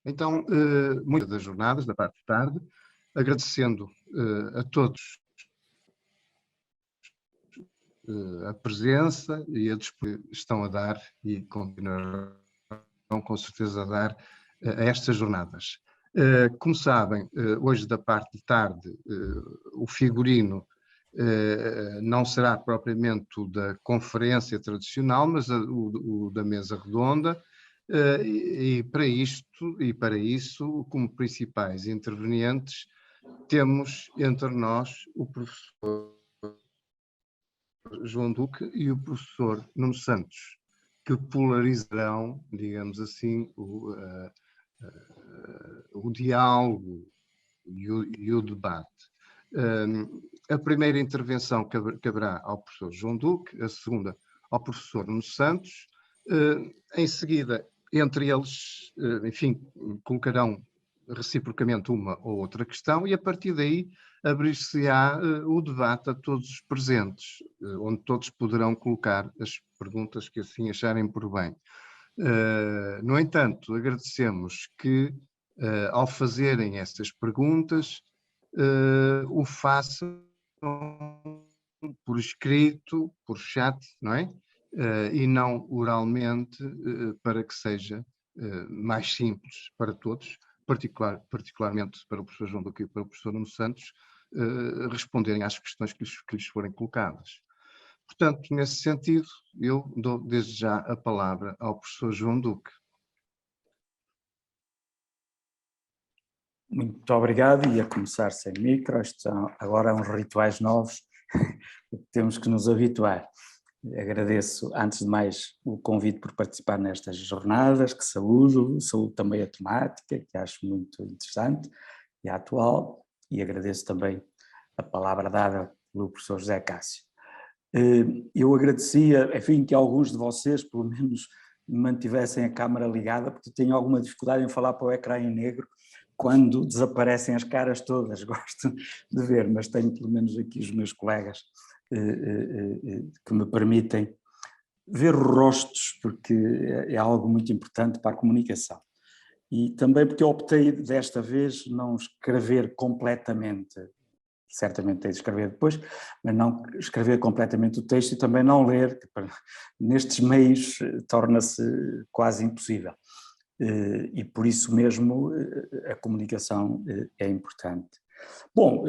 Então, muitas das jornadas, da parte de tarde, agradecendo a todos a presença e a disponibilidade que estão a dar e continuarão com certeza a dar a estas jornadas. Como sabem, hoje da parte de tarde, o figurino não será propriamente o da conferência tradicional, mas o da mesa redonda, e para isso, como principais intervenientes, temos entre nós o professor João Duque e o professor Nuno Santos, que polarizarão, digamos assim, o diálogo e o debate. A primeira intervenção caberá ao professor João Duque, a segunda ao professor Nuno Santos. Em seguida, entre eles, enfim, colocarão reciprocamente uma ou outra questão e a partir daí abrir-se-á o debate a todos os presentes, onde todos poderão colocar as perguntas que assim acharem por bem. No entanto, agradecemos que, ao fazerem estas perguntas, o façam por escrito, por chat, não é? E não oralmente, para que seja mais simples para todos, particularmente para o professor João Duque e para o professor Nuno Santos, responderem às questões que lhes forem colocadas. Portanto, nesse sentido, eu dou desde já a palavra ao professor João Duque. Muito obrigado, e a começar sem micro, agora uns rituais novos que temos que nos habituar. Agradeço, antes de mais, o convite por participar nestas jornadas, que saúdo também a temática, que acho muito interessante e atual, e agradeço também a palavra dada pelo professor José Cássio. Eu agradecia, enfim, que alguns de vocês, pelo menos, mantivessem a câmara ligada, porque tenho alguma dificuldade em falar para o ecrã em negro, quando desaparecem as caras todas, gosto de ver, mas tenho pelo menos aqui os meus colegas que me permitem ver rostos, porque é algo muito importante para a comunicação. E também porque eu optei desta vez não escrever completamente, certamente tenho de escrever depois, mas não escrever completamente o texto e também não ler, que nestes meios torna-se quase impossível. E por isso mesmo a comunicação é importante. Bom,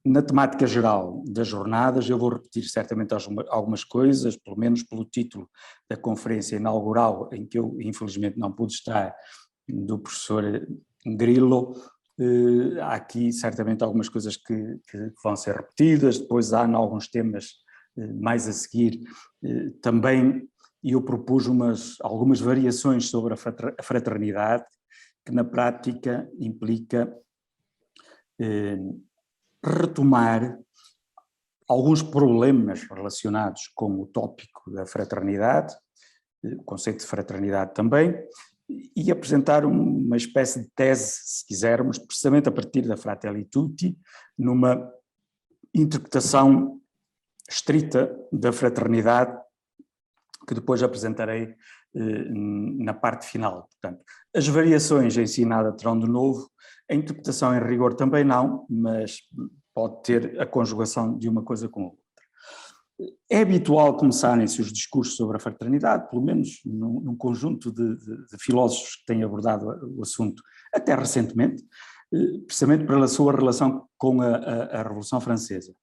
na temática geral das jornadas eu vou repetir certamente algumas coisas, pelo menos pelo título da conferência inaugural, em que eu infelizmente não pude estar, do professor Grilo. Há aqui certamente algumas coisas que vão ser repetidas, depois há em alguns temas mais a seguir também. E eu propus algumas variações sobre a fraternidade, que na prática implica retomar alguns problemas relacionados com o tópico da fraternidade, o conceito de fraternidade também, e apresentar uma espécie de tese, se quisermos, precisamente a partir da Fratelli Tutti, numa interpretação estrita da fraternidade, que depois apresentarei na parte final. Portanto, as variações em si nada terão de novo, a interpretação em rigor também não, mas pode ter a conjugação de uma coisa com a outra. É habitual começarem-se os discursos sobre a fraternidade, pelo menos num conjunto de filósofos que têm abordado o assunto até recentemente, precisamente pela sua relação com a Revolução Francesa.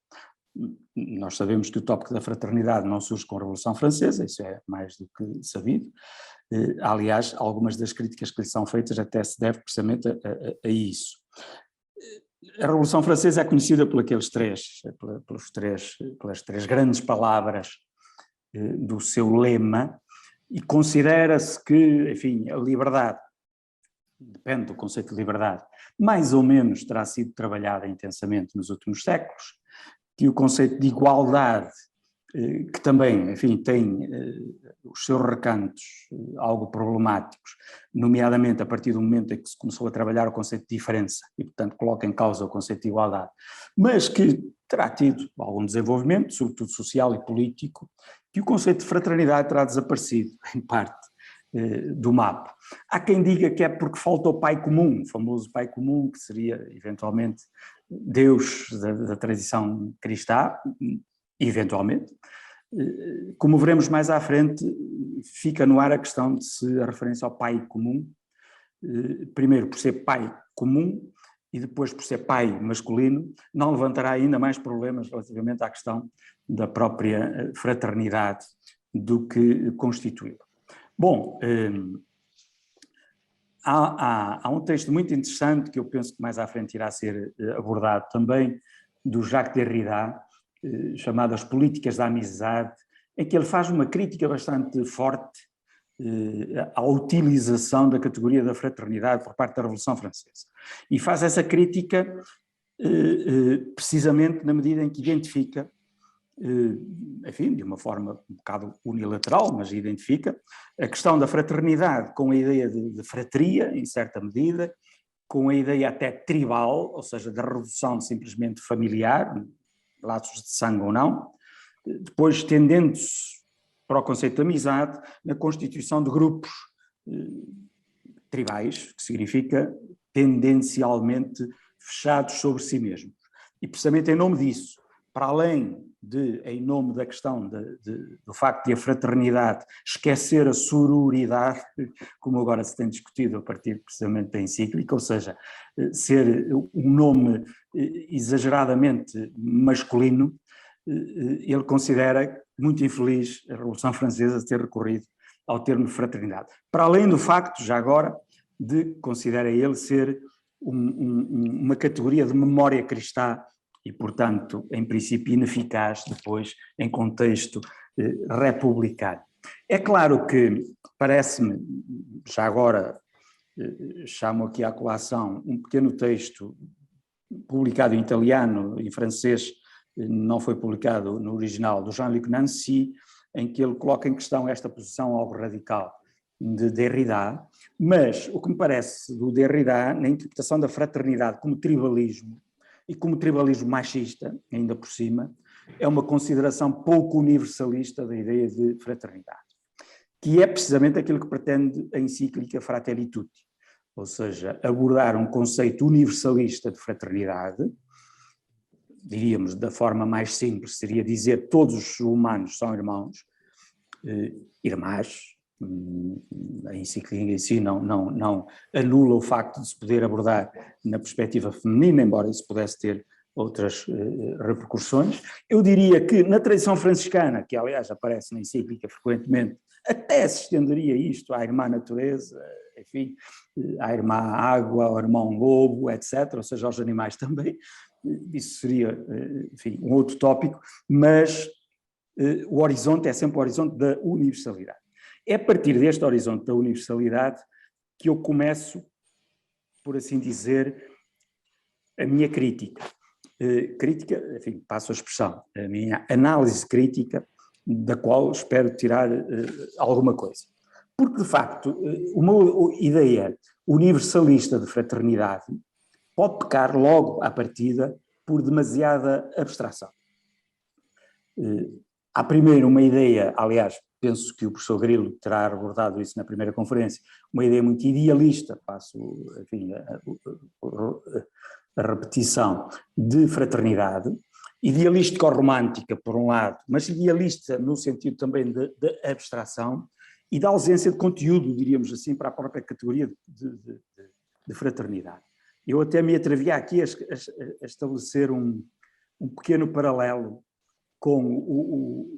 Nós sabemos que o tópico da fraternidade não surge com a Revolução Francesa, isso é mais do que sabido. Aliás, algumas das críticas que lhe são feitas até se deve precisamente a isso. A Revolução Francesa é conhecida pelas três grandes palavras do seu lema, e considera-se que, enfim, a liberdade, depende do conceito de liberdade, mais ou menos terá sido trabalhada intensamente nos últimos séculos, que o conceito de igualdade, que também, enfim, tem os seus recantos algo problemáticos, nomeadamente a partir do momento em que se começou a trabalhar o conceito de diferença e, portanto, coloca em causa o conceito de igualdade, mas que terá tido algum desenvolvimento, sobretudo social e político, que o conceito de fraternidade terá desaparecido, em parte, do MAP. Há quem diga que é porque falta o pai comum, o famoso pai comum, que seria eventualmente Deus da tradição cristã, eventualmente. Como veremos mais à frente, fica no ar a questão de se a referência ao pai comum, primeiro por ser pai comum e depois por ser pai masculino, não levantará ainda mais problemas relativamente à questão da própria fraternidade do que constituiu. Bom, há um texto muito interessante que eu penso que mais à frente irá ser abordado também, do Jacques Derrida, chamado As Políticas da Amizade, em que ele faz uma crítica bastante forte à utilização da categoria da fraternidade por parte da Revolução Francesa. E faz essa crítica precisamente na medida em que identifica, enfim, de uma forma um bocado unilateral, mas identifica a questão da fraternidade com a ideia de fratria, em certa medida, com a ideia até tribal, ou seja, da redução simplesmente familiar, laços de sangue ou não, depois tendendo-se para o conceito de amizade na constituição de grupos tribais, que significa tendencialmente fechados sobre si mesmos. E precisamente em nome disso, para além de, em nome da questão do facto de a fraternidade esquecer a sororidade, como agora se tem discutido a partir precisamente da encíclica, ou seja, ser um nome exageradamente masculino, ele considera muito infeliz a Revolução Francesa ter recorrido ao termo fraternidade. Para além do facto, já agora, de considera ele ser uma categoria de memória cristã e, portanto, em princípio ineficaz depois em contexto republicano. É claro que parece-me, já agora chamo aqui à colação um pequeno texto publicado em italiano, em francês, não foi publicado no original, do Jean-Luc Nancy, em que ele coloca em questão esta posição algo radical de Derrida, mas o que me parece do Derrida, na interpretação da fraternidade como tribalismo, e como tribalismo machista, ainda por cima, é uma consideração pouco universalista da ideia de fraternidade, que é precisamente aquilo que pretende a encíclica Fratelli Tutti, ou seja, abordar um conceito universalista de fraternidade, diríamos da forma mais simples, seria dizer todos os humanos são irmãos, irmãs. A encíclica em si não anula o facto de se poder abordar na perspectiva feminina, embora isso pudesse ter outras repercussões. Eu diria que na tradição franciscana, que aliás aparece na encíclica frequentemente, até se estenderia isto à irmã natureza, enfim, à irmã água, ao irmão lobo, etc., ou seja, aos animais também. Isso seria, enfim, um outro tópico, mas o horizonte é sempre o horizonte da universalidade. É a partir deste horizonte da universalidade que eu começo, por assim dizer, a minha crítica. Crítica, enfim, passo a expressão, a minha análise crítica, da qual espero tirar alguma coisa. Porque, de facto, uma ideia universalista de fraternidade pode pecar logo à partida por demasiada abstração. Há primeiro uma ideia, aliás, penso que o professor Grilo terá abordado isso na primeira conferência, uma ideia muito idealista, passo, enfim, a repetição, de fraternidade, idealística ou romântica, por um lado, mas idealista no sentido também de abstração e da ausência de conteúdo, diríamos assim, para a própria categoria de fraternidade. Eu até me atrevia aqui a estabelecer um pequeno paralelo com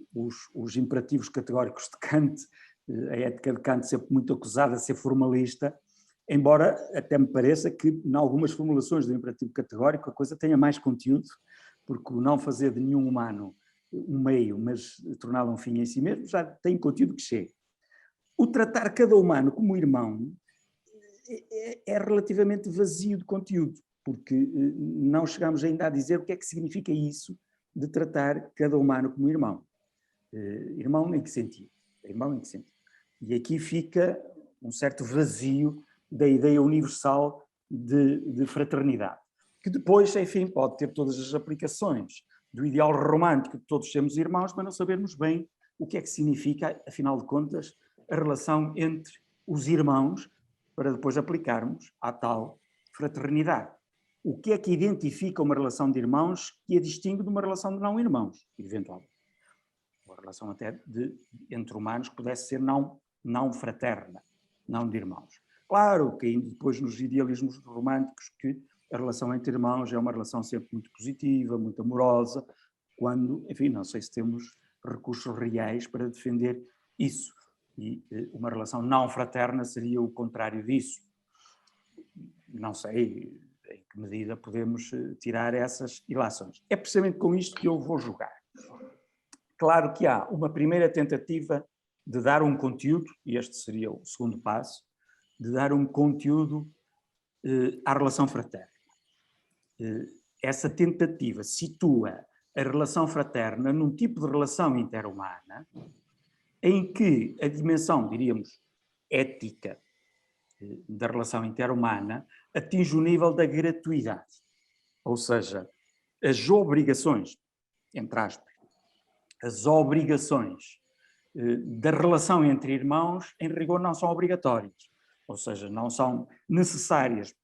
os imperativos categóricos de Kant, a ética de Kant sempre muito acusada de ser formalista, embora até me pareça que em algumas formulações do imperativo categórico a coisa tenha mais conteúdo, porque o não fazer de nenhum humano um meio, mas torná-lo um fim em si mesmo, já tem conteúdo que chega. O tratar cada humano como irmão é relativamente vazio de conteúdo, porque não chegamos ainda a dizer o que é que significa isso de tratar cada humano como irmão. Irmão em que sentido? Irmão em que sentido? E aqui fica um certo vazio da ideia universal de fraternidade, que depois, enfim, pode ter todas as aplicações do ideal romântico de todos sermos irmãos, mas não sabermos bem o que é que significa, afinal de contas, a relação entre os irmãos para depois aplicarmos à tal fraternidade. O que é que identifica uma relação de irmãos que a distingue de uma relação de não-irmãos, eventualmente? Uma relação até entre humanos que pudesse ser não fraterna, não de irmãos. Claro que depois nos idealismos românticos que a relação entre irmãos é uma relação sempre muito positiva, muito amorosa, quando, enfim, não sei se temos recursos reais para defender isso. E uma relação não fraterna seria o contrário disso. Não sei em que medida podemos tirar essas ilações. É precisamente com isto que eu vou jogar. Claro que há uma primeira tentativa de dar um conteúdo, e este seria o segundo passo, de dar um conteúdo à relação fraterna. Essa tentativa situa a relação fraterna num tipo de relação interhumana em que a dimensão, diríamos, ética da relação interhumana atinge o nível da gratuidade. Ou seja, as obrigações, entre aspas, as obrigações da relação entre irmãos, em rigor, não são obrigatórias. Ou seja, não são necessárias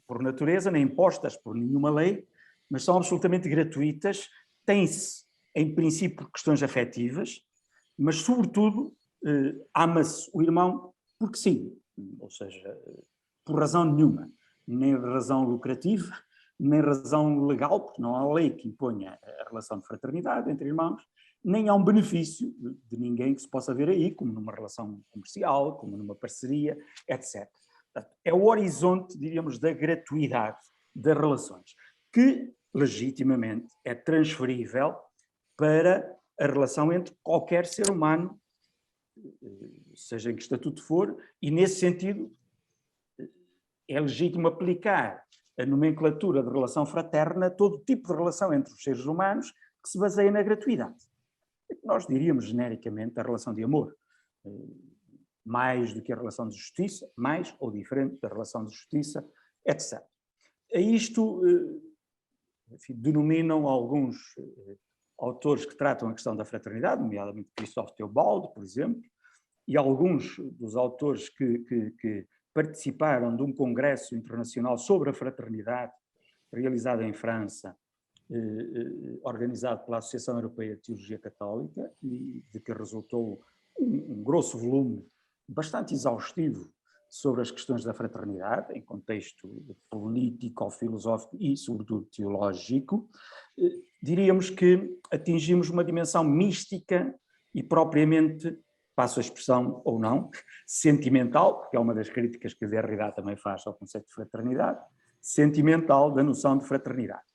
por natureza, nem impostas por nenhuma lei, mas são absolutamente gratuitas, têm-se, em princípio, questões afetivas, mas, sobretudo, ama-se o irmão porque sim, ou seja, por razão nenhuma, nem razão lucrativa, nem razão legal, porque não há lei que imponha a relação de fraternidade entre irmãos, nem há um benefício de ninguém que se possa ver aí, como numa relação comercial, como numa parceria, etc. É o horizonte, diríamos, da gratuidade das relações, que legitimamente é transferível para a relação entre qualquer ser humano, seja em que estatuto for, e nesse sentido é legítimo aplicar a nomenclatura de relação fraterna a todo tipo de relação entre os seres humanos que se baseia na gratuidade. Nós diríamos genericamente a relação de amor, mais do que a relação de justiça, mais ou diferente da relação de justiça, etc. A isto, enfim, denominam alguns autores que tratam a questão da fraternidade, nomeadamente Christophe Theobald, por exemplo, e alguns dos autores que participaram de um congresso internacional sobre a fraternidade, realizado em França, organizado pela Associação Europeia de Teologia Católica, e de que resultou um grosso volume bastante exaustivo sobre as questões da fraternidade, em contexto político, filosófico e, sobretudo, teológico. Diríamos que atingimos uma dimensão mística e propriamente, passo a expressão ou não, sentimental, porque é uma das críticas que a Derrida também faz ao conceito de fraternidade, sentimental da noção de fraternidade.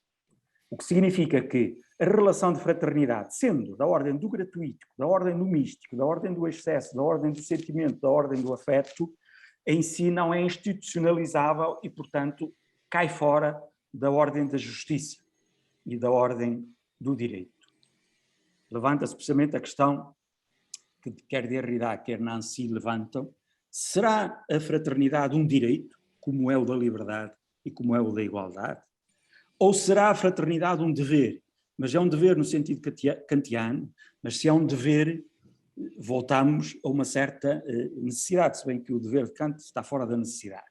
O que significa que a relação de fraternidade, sendo da ordem do gratuito, da ordem do místico, da ordem do excesso, da ordem do sentimento, da ordem do afeto, em si não é institucionalizável e, portanto, cai fora da ordem da justiça e da ordem do direito. Levanta-se precisamente a questão que quer Derrida, quer Nancy levantam: será a fraternidade um direito, como é o da liberdade e como é o da igualdade? Ou será a fraternidade um dever? Mas é um dever no sentido kantiano, mas se é um dever, voltamos a uma certa necessidade, se bem que o dever de Kant está fora da necessidade,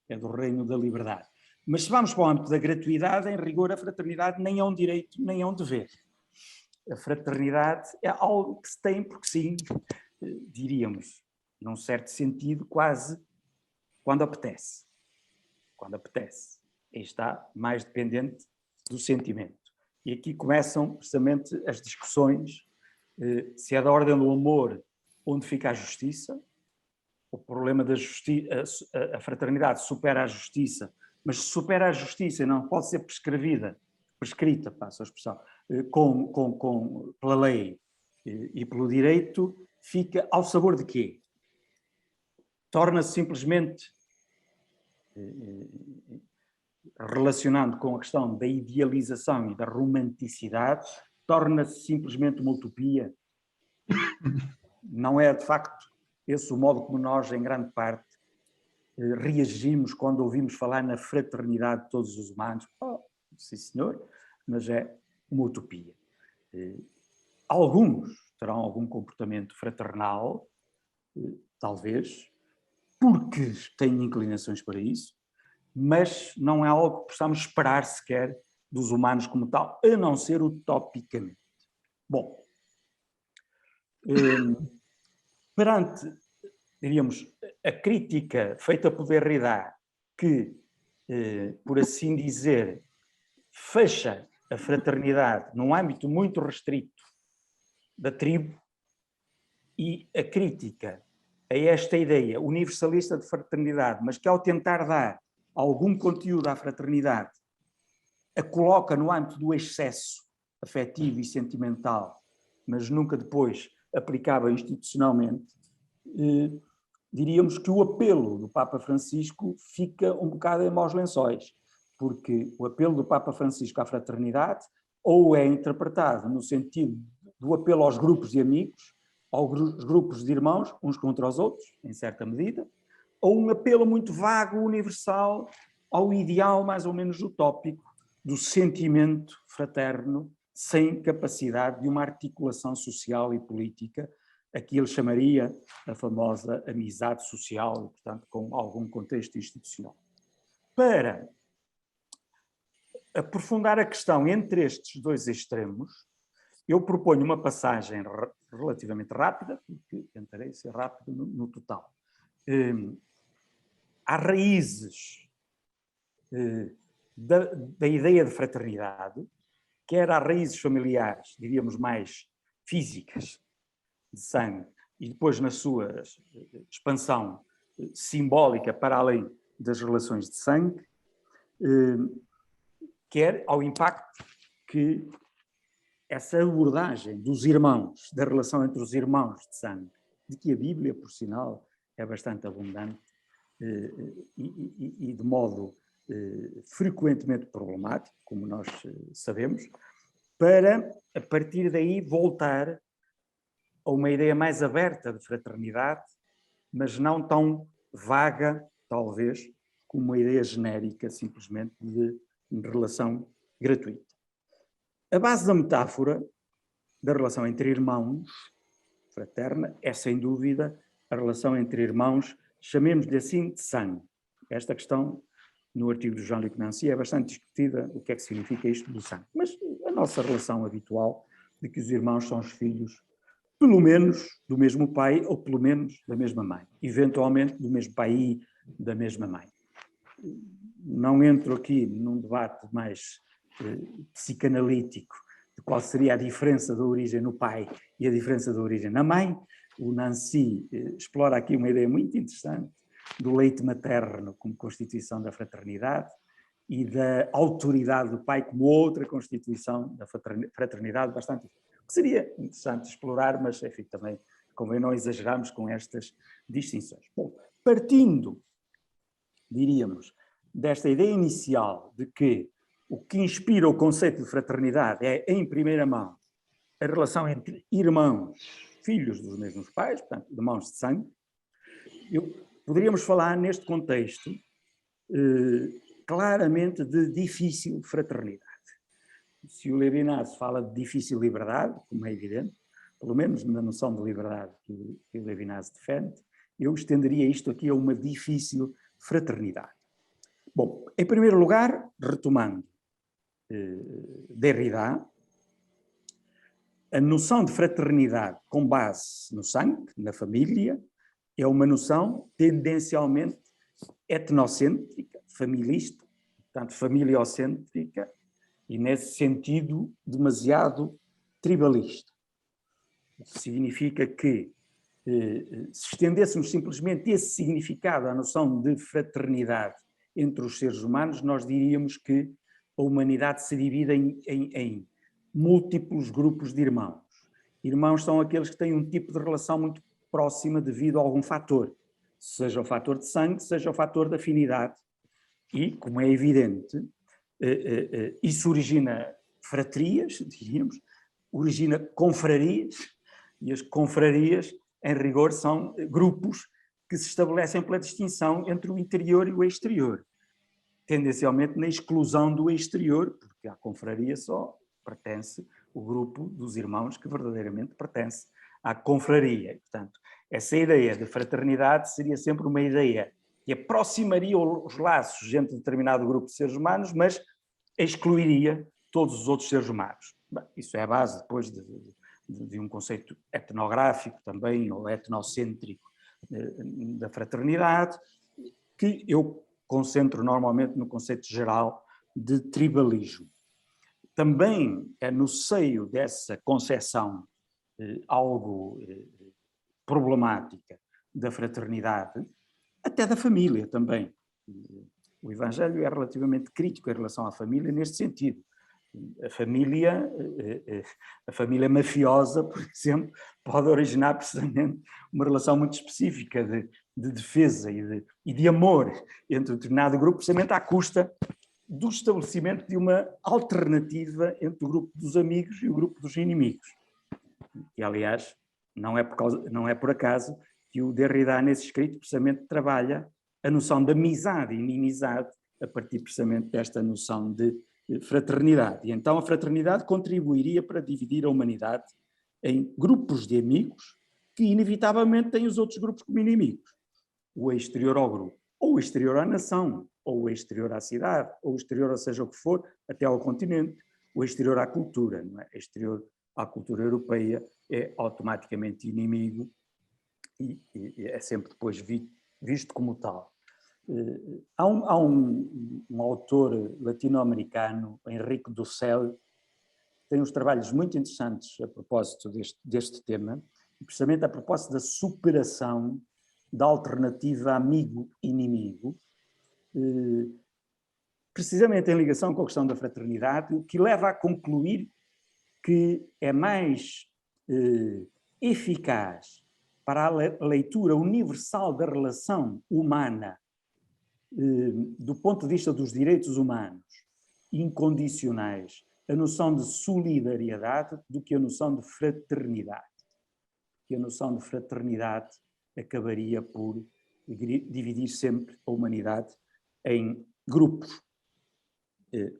é do reino da liberdade. Mas se vamos para o âmbito da gratuidade, em rigor a fraternidade nem é um direito, nem é um dever. A fraternidade é algo que se tem porque sim, diríamos, num certo sentido, quase quando apetece. Quando apetece. Aí está mais dependente do sentimento. E aqui começam precisamente as discussões, se é da ordem do amor onde fica a justiça. O problema da justiça, a fraternidade supera a justiça, mas se supera a justiça e não pode ser prescrita, passo a expressão, pela lei e pelo direito, fica ao sabor de quê? Torna-se simplesmente, relacionando com a questão da idealização e da romanticidade, torna-se simplesmente uma utopia. Não é, de facto, esse o modo como nós, em grande parte, reagimos quando ouvimos falar na fraternidade de todos os humanos. Oh, sim, senhor, mas é uma utopia. Alguns terão algum comportamento fraternal, talvez, porque têm inclinações para isso, mas não é algo que possamos esperar sequer dos humanos como tal, a não ser utopicamente. Bom, perante, diríamos, a crítica feita por Derrida, que, por assim dizer, fecha a fraternidade num âmbito muito restrito da tribo, e a crítica a esta ideia universalista de fraternidade, mas que ao tentar dar algum conteúdo à fraternidade, a coloca no âmbito do excesso afetivo e sentimental, mas nunca depois aplicável institucionalmente, diríamos que o apelo do Papa Francisco fica um bocado em maus lençóis, porque o apelo do Papa Francisco à fraternidade ou é interpretado no sentido do apelo aos grupos de amigos, aos grupos de irmãos, uns contra os outros, em certa medida, ou um apelo muito vago, universal, ao ideal mais ou menos utópico do sentimento fraterno, sem capacidade de uma articulação social e política, a que ele chamaria a famosa amizade social, e, portanto, com algum contexto institucional. Para aprofundar a questão entre estes dois extremos, eu proponho uma passagem relativamente rápida, porque tentarei ser rápido no total. Há raízes da ideia de fraternidade, quer há raízes familiares, diríamos mais físicas, de sangue, e depois na sua expansão simbólica para além das relações de sangue, quer ao impacto que essa abordagem dos irmãos, da relação entre os irmãos de sangue, de que a Bíblia, por sinal, é bastante abundante e de modo frequentemente problemático, como nós sabemos, para, a partir daí, voltar a uma ideia mais aberta de fraternidade, mas não tão vaga, talvez, como uma ideia genérica, simplesmente, de relação gratuita. A base da metáfora da relação entre irmãos, fraterna, é sem dúvida a relação entre irmãos, chamemos-lhe assim, de sangue. Esta questão, no artigo do Jean-Luc Nancy, é bastante discutida, o que é que significa isto do sangue. Mas a nossa relação habitual de que os irmãos são os filhos, pelo menos do mesmo pai, ou pelo menos da mesma mãe. Eventualmente do mesmo pai e da mesma mãe. Não entro aqui num debate mais psicanalítico de qual seria a diferença da origem no pai e a diferença da origem na mãe. O Nancy explora aqui uma ideia muito interessante do leite materno como constituição da fraternidade e da autoridade do pai como outra constituição da fraternidade bastante diferente. Que seria interessante explorar, mas enfim, também convém não exagerarmos com estas distinções. Bom, partindo, diríamos, desta ideia inicial de que o que inspira o conceito de fraternidade é, em primeira mão, a relação entre irmãos, filhos dos mesmos pais, portanto, irmãos de sangue, poderíamos falar neste contexto claramente de difícil fraternidade. Se o Levinas fala de difícil liberdade, como é evidente, pelo menos na noção de liberdade que o Levinas defende, eu estenderia isto aqui a uma difícil fraternidade. Bom, em primeiro lugar, retomando Derrida, a noção de fraternidade com base no sangue, na família, é uma noção tendencialmente etnocêntrica, familista, portanto familiocêntrica, e nesse sentido demasiado tribalista. O que significa que se estendêssemos simplesmente esse significado à noção de fraternidade entre os seres humanos, nós diríamos que a humanidade se divide em múltiplos grupos de irmãos. Irmãos são aqueles que têm um tipo de relação muito próxima devido a algum fator, seja o fator de sangue, seja o fator de afinidade. E, como é evidente, isso origina fratrias, diríamos, origina confrarias, e as confrarias, em rigor, são grupos que se estabelecem pela distinção entre o interior e o exterior, tendencialmente na exclusão do exterior, porque à confraria só pertence o grupo dos irmãos que verdadeiramente pertence à confraria. Portanto, essa ideia de fraternidade seria sempre uma ideia que aproximaria os laços entre determinado grupo de seres humanos, mas excluiria todos os outros seres humanos. Bem, isso é a base depois de um conceito etnográfico também, ou etnocêntrico da fraternidade, que eu concentro normalmente no conceito geral de tribalismo. Também é no seio dessa concepção algo problemática da fraternidade, até da família também. O Evangelho é relativamente crítico em relação à família neste sentido. A família mafiosa, por exemplo, pode originar precisamente uma relação muito específica de defesa e de amor entre um determinado grupo, precisamente à custa do estabelecimento de uma alternativa entre o grupo dos amigos e o grupo dos inimigos. E, aliás, não é por acaso que o Derrida, nesse escrito, precisamente trabalha a noção de amizade e inimizade a partir precisamente desta noção de fraternidade. E então a fraternidade contribuiria para dividir a humanidade em grupos de amigos que inevitavelmente têm os outros grupos como inimigos. O exterior ao grupo, ou o exterior à nação, ou o exterior à cidade, ou o exterior, ou seja o que for, até ao continente, o exterior à cultura, não é? O exterior à cultura europeia é automaticamente inimigo e é sempre depois visto como tal. Há um autor latino-americano, Henrique Dussel, que tem uns trabalhos muito interessantes a propósito deste tema, precisamente a propósito da superação da alternativa amigo-inimigo, precisamente em ligação com a questão da fraternidade, o que leva a concluir que é mais eficaz para a leitura universal da relação humana do ponto de vista dos direitos humanos incondicionais, a noção de solidariedade do que a noção de fraternidade. Que a noção de fraternidade acabaria por dividir sempre a humanidade em grupos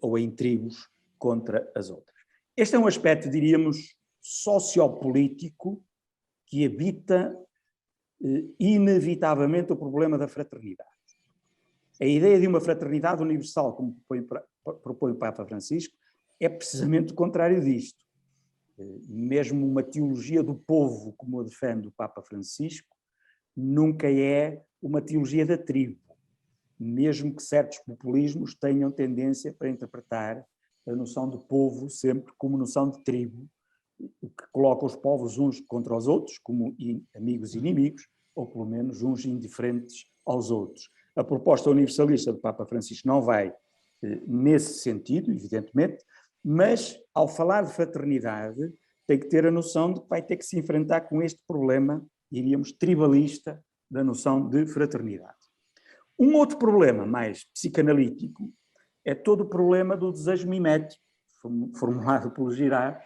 ou em tribos contra as outras. Este é um aspecto, diríamos, sociopolítico que habita inevitavelmente o problema da fraternidade. A ideia de uma fraternidade universal, como propõe o Papa Francisco, é precisamente o contrário disto. Mesmo uma teologia do povo, como a defende o Papa Francisco, nunca é uma teologia da tribo, mesmo que certos populismos tenham tendência para interpretar a noção de povo sempre como noção de tribo, o que coloca os povos uns contra os outros, como amigos e inimigos, ou pelo menos uns indiferentes aos outros. A proposta universalista do Papa Francisco não vai nesse sentido, evidentemente, mas ao falar de fraternidade tem que ter a noção de que vai ter que se enfrentar com este problema, diríamos, tribalista da noção de fraternidade. Um outro problema mais psicanalítico é todo o problema do desejo mimético, formulado pelo Girard,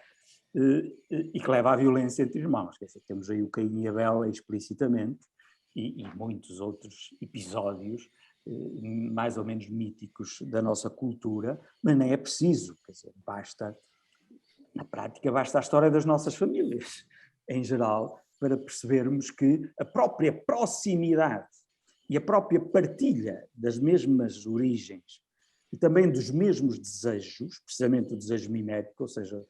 e que leva à violência entre irmãos. Quer dizer, temos aí o Caim e Abel explicitamente, e muitos outros episódios mais ou menos míticos da nossa cultura, mas nem é preciso, quer dizer, na prática basta a história das nossas famílias, em geral, para percebermos que a própria proximidade e a própria partilha das mesmas origens e também dos mesmos desejos, precisamente o desejo mimético, ou seja,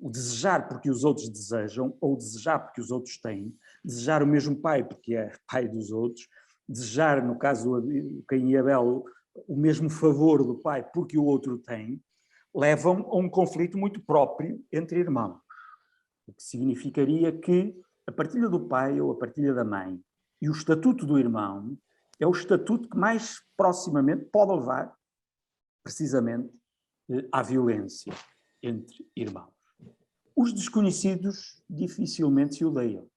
o desejar porque os outros desejam, ou desejar porque os outros têm, desejar o mesmo pai porque é pai dos outros, desejar, no caso do Caim e Abel, o mesmo favor do pai porque o outro tem, levam a um conflito muito próprio entre irmãos. O que significaria que a partilha do pai ou a partilha da mãe e o estatuto do irmão é o estatuto que mais proximamente pode levar, precisamente, à violência entre irmãos. Os desconhecidos dificilmente se odeiam.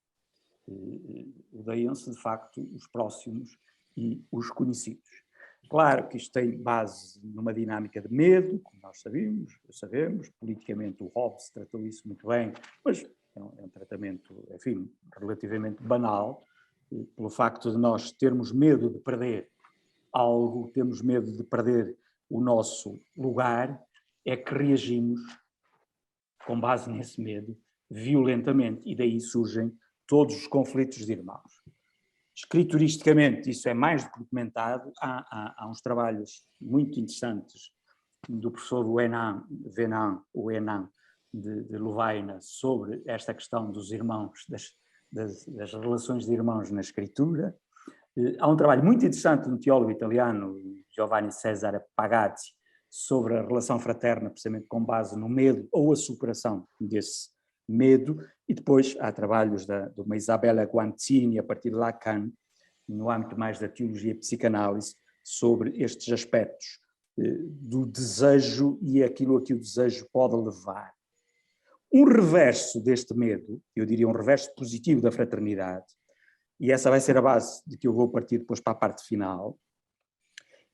Odeiam-se, de facto, os próximos e os conhecidos. Claro que isto tem base numa dinâmica de medo, como nós sabemos, politicamente o Hobbes tratou isso muito bem, mas é um tratamento, enfim, relativamente banal, pelo facto de nós termos medo de perder algo, temos medo de perder o nosso lugar, é que reagimos com base nesse medo, violentamente, e daí surgem todos os conflitos de irmãos. Escrituristicamente, isso é mais do que documentado. Há uns trabalhos muito interessantes do professor Wenan de Lovaina sobre esta questão dos irmãos, das relações de irmãos na escritura. Há um trabalho muito interessante de um teólogo italiano, Giovanni Cesare Pagazzi, sobre a relação fraterna, precisamente com base no medo ou a superação desse medo, e depois há trabalhos de uma Isabella Guanzini, a partir de Lacan, no âmbito mais da teologia e psicanálise, sobre estes aspectos do desejo e aquilo a que o desejo pode levar. Um reverso deste medo, eu diria um reverso positivo da fraternidade, e essa vai ser a base de que eu vou partir depois para a parte final,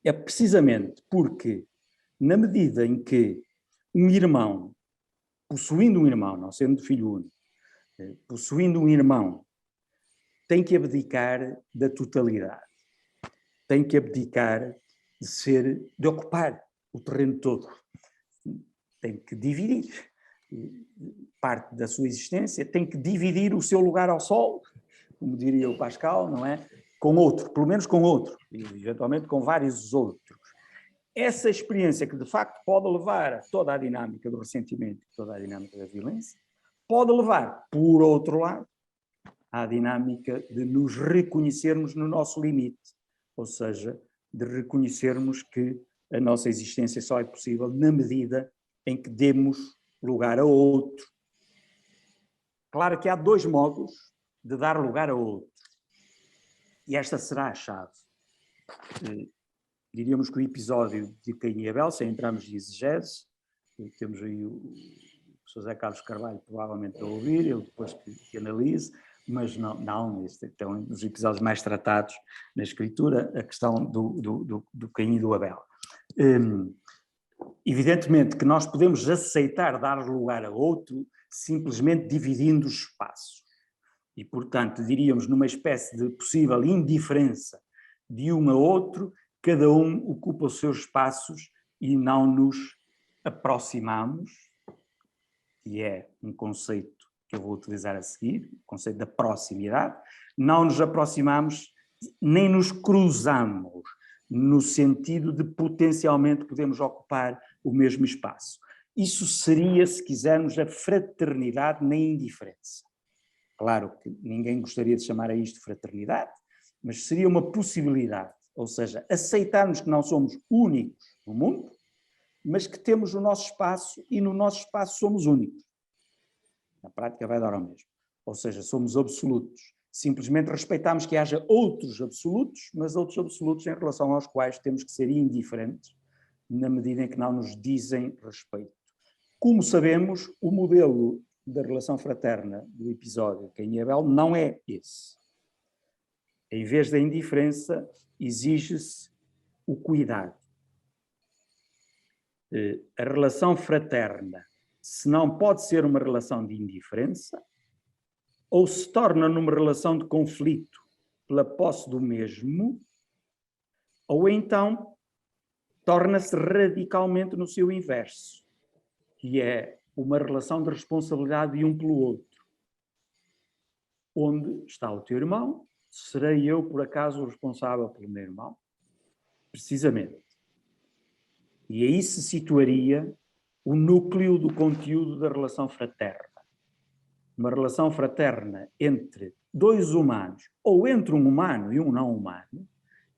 é precisamente porque, na medida em que um irmão, possuindo um irmão, não sendo filho único, possuindo um irmão, tem que abdicar da totalidade, tem que abdicar de ocupar o terreno todo, tem que dividir parte da sua existência, tem que dividir o seu lugar ao sol, como diria o Pascal, não é? Com outro, pelo menos com outro, e eventualmente com vários outros. Essa experiência que de facto pode levar a toda a dinâmica do ressentimento, toda a dinâmica da violência, pode levar, por outro lado, à dinâmica de nos reconhecermos no nosso limite, ou seja, de reconhecermos que a nossa existência só é possível na medida em que demos lugar a outro. Claro que há dois modos de dar lugar a outro, e esta será a chave. Diríamos que o episódio de Caim e Abel, sem entrarmos em exegese, temos aí o professor José Carlos Carvalho provavelmente a ouvir, ele depois que analise, mas não, este é um dos episódios mais tratados na escritura, a questão do Caim e do Abel. Evidentemente que nós podemos aceitar dar lugar a outro simplesmente dividindo os espaços. E, portanto, diríamos numa espécie de possível indiferença de um a outro, cada um ocupa os seus espaços e não nos aproximamos, que é um conceito que eu vou utilizar a seguir, o conceito da proximidade, não nos aproximamos nem nos cruzamos, no sentido de potencialmente podemos ocupar o mesmo espaço. Isso seria, se quisermos, a fraternidade na indiferença. Claro que ninguém gostaria de chamar a isto fraternidade, mas seria uma possibilidade, ou seja, aceitarmos que não somos únicos no mundo, mas que temos o nosso espaço e no nosso espaço somos únicos. Na prática vai dar ao mesmo. Ou seja, somos absolutos. Simplesmente respeitamos que haja outros absolutos, mas outros absolutos em relação aos quais temos que ser indiferentes, na medida em que não nos dizem respeito. Como sabemos, o modelo da relação fraterna do episódio Caim e Abel não é esse. Em vez da indiferença, exige-se o cuidado. A relação fraterna, se não pode ser uma relação de indiferença, ou se torna numa relação de conflito pela posse do mesmo, ou então torna-se radicalmente no seu inverso, que é uma relação de responsabilidade de um pelo outro. Onde está o teu irmão? Serei eu, por acaso, o responsável pelo meu irmão? Precisamente. E aí se situaria o núcleo do conteúdo da relação fraterna. Uma relação fraterna entre dois humanos, ou entre um humano e um não humano,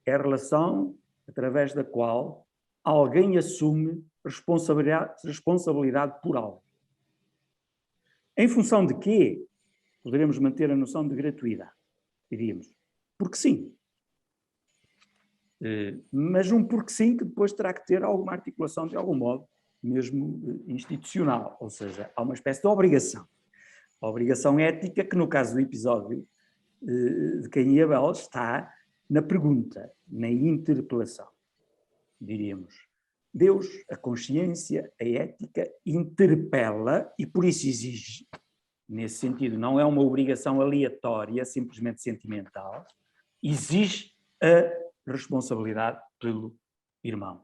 é a relação através da qual alguém assume responsabilidade por algo. Em função de quê? Poderemos manter a noção de gratuidade, diríamos. Porque sim. Mas um porque sim que depois terá que ter alguma articulação de algum modo, mesmo institucional, ou seja, há uma espécie de obrigação. A obrigação ética que no caso do episódio de Caim e Abel está na pergunta, na interpelação, diríamos. Deus, a consciência, a ética, interpela e por isso exige, nesse sentido, não é uma obrigação aleatória, simplesmente sentimental, exige a responsabilidade pelo irmão.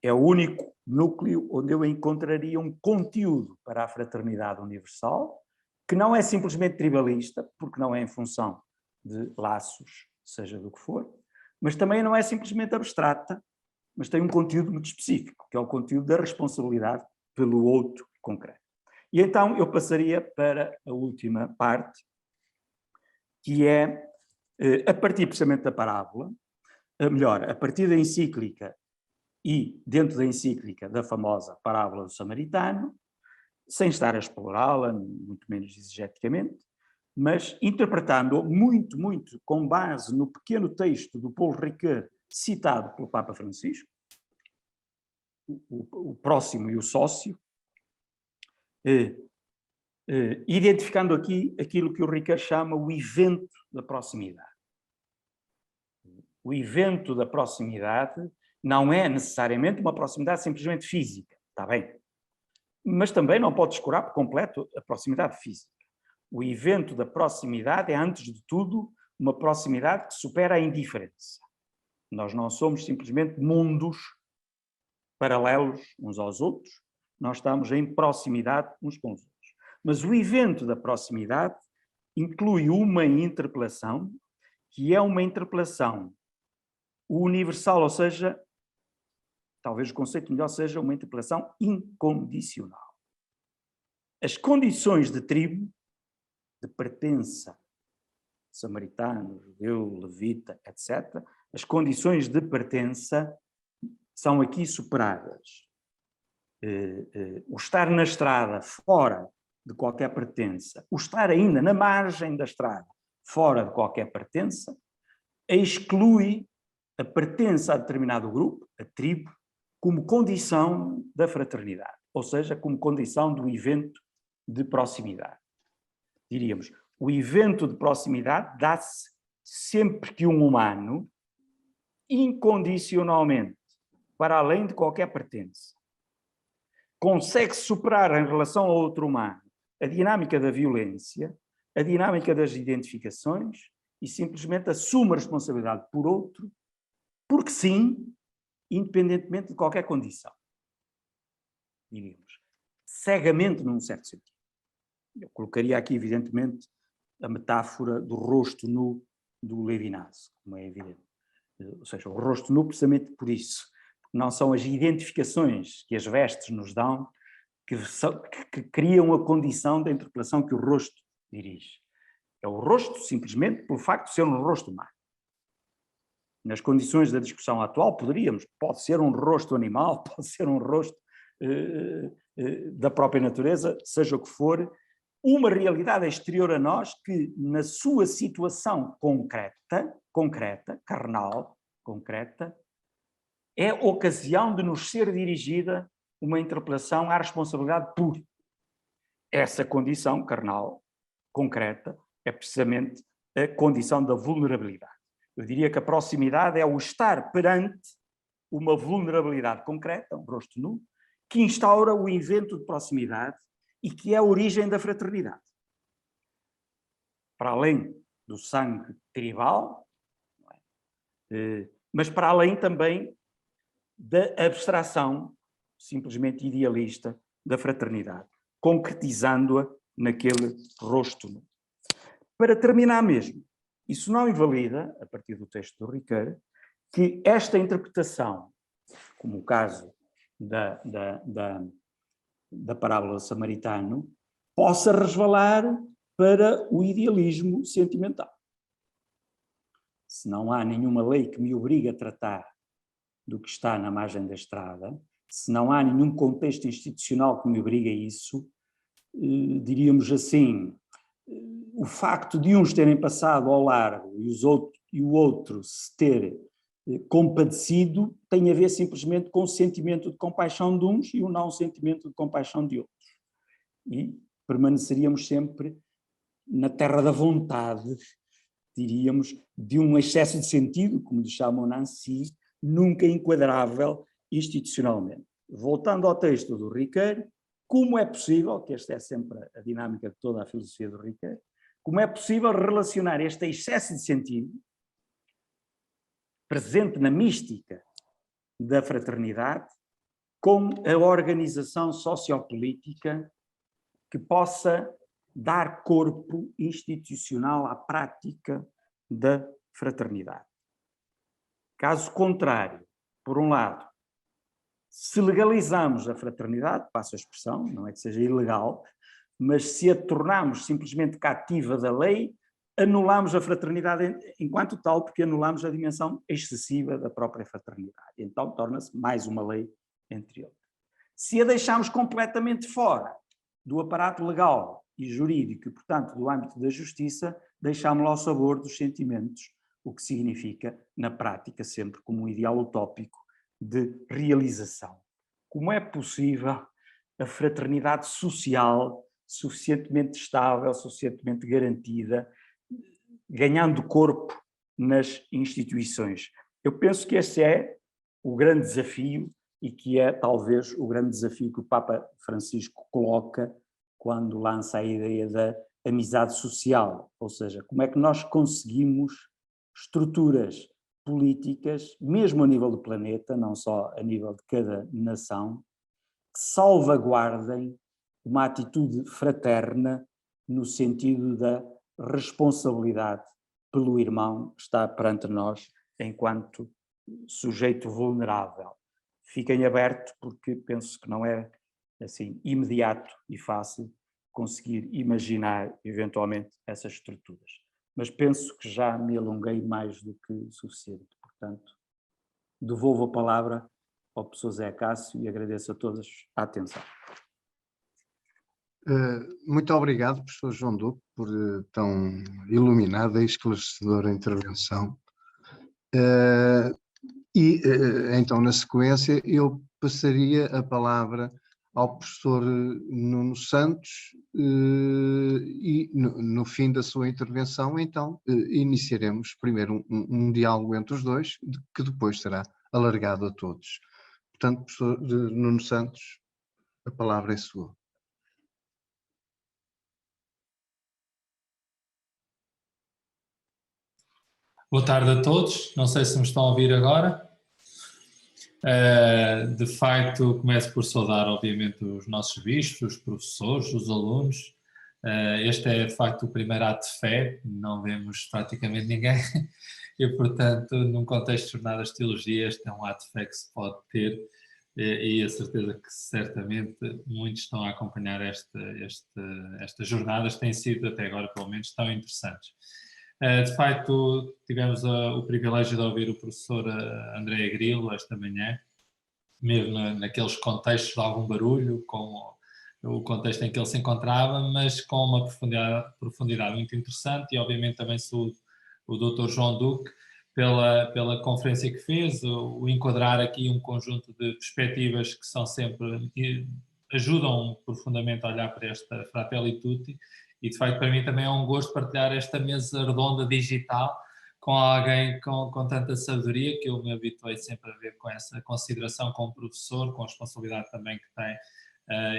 É o único núcleo onde eu encontraria um conteúdo para a fraternidade universal, que não é simplesmente tribalista, porque não é em função de laços, seja do que for, mas também não é simplesmente abstrata, mas tem um conteúdo muito específico, que é o conteúdo da responsabilidade pelo outro concreto. E então eu passaria para a última parte, que é, a partir precisamente da parábola, melhor, a partir da encíclica e dentro da encíclica da famosa parábola do samaritano, sem estar a explorá-la, muito menos exegeticamente, mas interpretando muito, muito com base no pequeno texto do Paul Ricoeur, citado pelo Papa Francisco, o próximo e o sócio, identificando aqui aquilo que o Ricoeur chama o evento da proximidade. O evento da proximidade não é necessariamente uma proximidade simplesmente física, está bem? Mas também não pode descurar por completo a proximidade física. O evento da proximidade é, antes de tudo, uma proximidade que supera a indiferença. Nós não somos simplesmente mundos paralelos uns aos outros, nós estamos em proximidade uns com os outros. Mas o evento da proximidade inclui uma interpelação, que é uma interpelação universal, ou seja, talvez o conceito melhor seja uma interpelação incondicional. As condições de tribo, de pertença, samaritano, judeu, levita, etc., as condições de pertença são aqui superadas. O estar na estrada, fora de qualquer pertença, o estar ainda na margem da estrada, fora de qualquer pertença, exclui a pertença a determinado grupo, a tribo, como condição da fraternidade, ou seja, como condição do evento de proximidade. Diríamos, o evento de proximidade dá-se sempre que um humano, incondicionalmente, para além de qualquer pertença, consegue superar em relação a outro humano a dinâmica da violência, a dinâmica das identificações e simplesmente assume a responsabilidade por outro, porque sim, independentemente de qualquer condição. Diríamos, cegamente num certo sentido. Eu colocaria aqui, evidentemente, a metáfora do rosto nu do Levinas, como é evidente. Ou seja, o rosto nu precisamente por isso. Não são as identificações que as vestes nos dão que criam a condição da interpelação que o rosto dirige. É o rosto simplesmente pelo facto de ser um rosto humano. Nas condições da discussão atual pode ser um rosto animal, pode ser um rosto da própria natureza, seja o que for, uma realidade exterior a nós que, na sua situação concreta, carnal, concreta, é ocasião de nos ser dirigida uma interpelação à responsabilidade por. Essa condição carnal, concreta, é precisamente a condição da vulnerabilidade. Eu diria que a proximidade é o estar perante uma vulnerabilidade concreta, um rosto nu, que instaura o evento de proximidade e que é a origem da fraternidade. Para além do sangue tribal, mas para além também da abstração simplesmente idealista da fraternidade, concretizando-a naquele rosto nu. Para terminar mesmo, isso não invalida, a partir do texto do Ricoeur, que esta interpretação, como o caso da parábola do samaritano, possa resvalar para o idealismo sentimental. Se não há nenhuma lei que me obrigue a tratar do que está na margem da estrada, se não há nenhum contexto institucional que me obrigue a isso, diríamos assim, o facto de uns terem passado ao largo e o outro se ter compadecido tem a ver simplesmente com o sentimento de compaixão de uns e o não sentimento de compaixão de outros. E permaneceríamos sempre na terra da vontade, diríamos, de um excesso de sentido, como lhe chamam Nancy, nunca enquadrável institucionalmente. Voltando ao texto do Ricoeur, como é possível, que esta é sempre a dinâmica de toda a filosofia do Ricoeur, como é possível relacionar este excesso de sentido presente na mística da fraternidade com a organização sociopolítica que possa dar corpo institucional à prática da fraternidade. Caso contrário, por um lado, se legalizamos a fraternidade, passo a expressão, não é que seja ilegal, mas se a tornarmos simplesmente cativa da lei, anulamos a fraternidade enquanto tal, porque anulamos a dimensão excessiva da própria fraternidade. Então torna-se mais uma lei entre outras. Se a deixarmos completamente fora do aparato legal e jurídico, e portanto do âmbito da justiça, deixámos-la ao sabor dos sentimentos, o que significa, na prática, sempre como um ideal utópico de realização. Como é possível a fraternidade social suficientemente estável, suficientemente garantida, ganhando corpo nas instituições? Eu penso que esse é o grande desafio e que é talvez o grande desafio que o Papa Francisco coloca quando lança a ideia da amizade social, ou seja, como é que nós conseguimos estruturas políticas, mesmo a nível do planeta, não só a nível de cada nação, que salvaguardem uma atitude fraterna no sentido da responsabilidade pelo irmão que está perante nós enquanto sujeito vulnerável. Fiquem abertos, porque penso que não é assim imediato e fácil conseguir imaginar eventualmente essas estruturas. Mas penso que já me alonguei mais do que suficiente. Portanto, devolvo a palavra ao professor Zé Cássio e agradeço a todos a atenção. Muito obrigado, professor João Duque, por tão iluminada e esclarecedora intervenção. Então, na sequência, eu passaria a palavra ao professor Nuno Santos e no fim da sua intervenção, então, iniciaremos primeiro um diálogo entre os dois, que depois será alargado a todos. Portanto, professor Nuno Santos, a palavra é sua. Boa tarde a todos, não sei se me estão a ouvir agora. De facto, começo por saudar, obviamente, os nossos vistos, os professores, os alunos. Este é, de facto, o primeiro ato de fé, não vemos praticamente ninguém e, portanto, num contexto de jornadas de teologia, este é um ato de fé que se pode ter e a certeza que, certamente, muitos estão a acompanhar estas jornadas, têm sido, até agora, pelo menos, tão interessantes. De facto, tivemos o privilégio de ouvir o professor André Grilo esta manhã, mesmo naqueles contextos de algum barulho, com o contexto em que ele se encontrava, mas com uma profundidade muito interessante e obviamente também o Dr. João Duque pela conferência que fez, o enquadrar aqui um conjunto de perspectivas que são sempre, ajudam profundamente a olhar para esta Fratelli Tutti. E, de facto, para mim também é um gosto partilhar esta mesa redonda digital com alguém com tanta sabedoria, que eu me habituei sempre a ver com essa consideração como professor, com a responsabilidade também que tem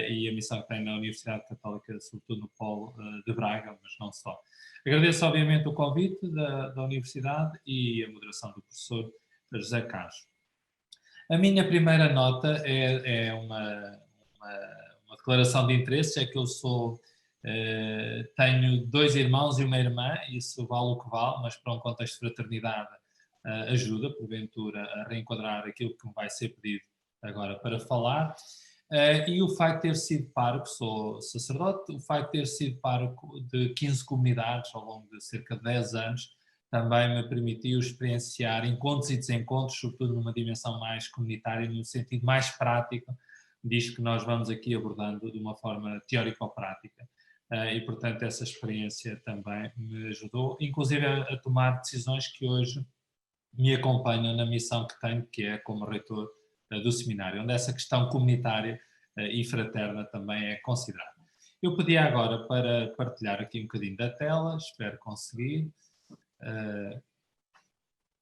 e a missão que tem na Universidade Católica, sobretudo no Polo de Braga, mas não só. Agradeço, obviamente, o convite da Universidade e a moderação do professor José Carlos. A minha primeira nota é uma declaração de interesse, é que eu tenho 2 irmãos e uma irmã, isso vale o que vale, mas para um contexto de fraternidade ajuda, porventura, a reenquadrar aquilo que me vai ser pedido agora para falar. E o facto de ter sido pároco, sou sacerdote, o facto de ter sido pároco de 15 comunidades ao longo de cerca de 10 anos, também me permitiu experienciar encontros e desencontros, sobretudo numa dimensão mais comunitária, no sentido mais prático disto que nós vamos aqui abordando de uma forma teórico-prática. E, portanto, essa experiência também me ajudou, inclusive a tomar decisões que hoje me acompanham na missão que tenho, que é como reitor do seminário, onde essa questão comunitária e fraterna também é considerada. Eu pedi agora para partilhar aqui um bocadinho da tela, espero conseguir.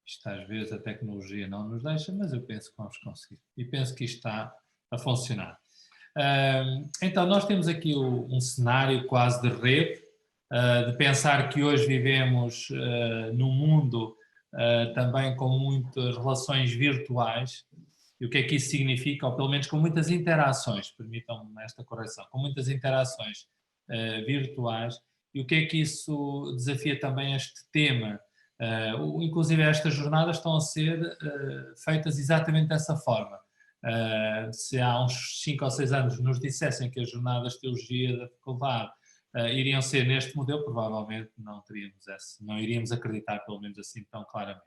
Isto às vezes a tecnologia não nos deixa, mas eu penso que vamos conseguir. E penso que isto está a funcionar. Então, nós temos aqui um cenário quase de rede, de pensar que hoje vivemos num mundo também com muitas relações virtuais. E o que é que isso significa? Ou pelo menos com muitas interações, permitam-me esta correção, com muitas interações virtuais. E o que é que isso desafia também este tema? Inclusive estas jornadas estão a ser feitas exatamente dessa forma. Se há uns 5 ou 6 anos nos dissessem que as jornadas de teologia da faculdade iriam ser neste modelo, provavelmente não iríamos acreditar, pelo menos assim, tão claramente.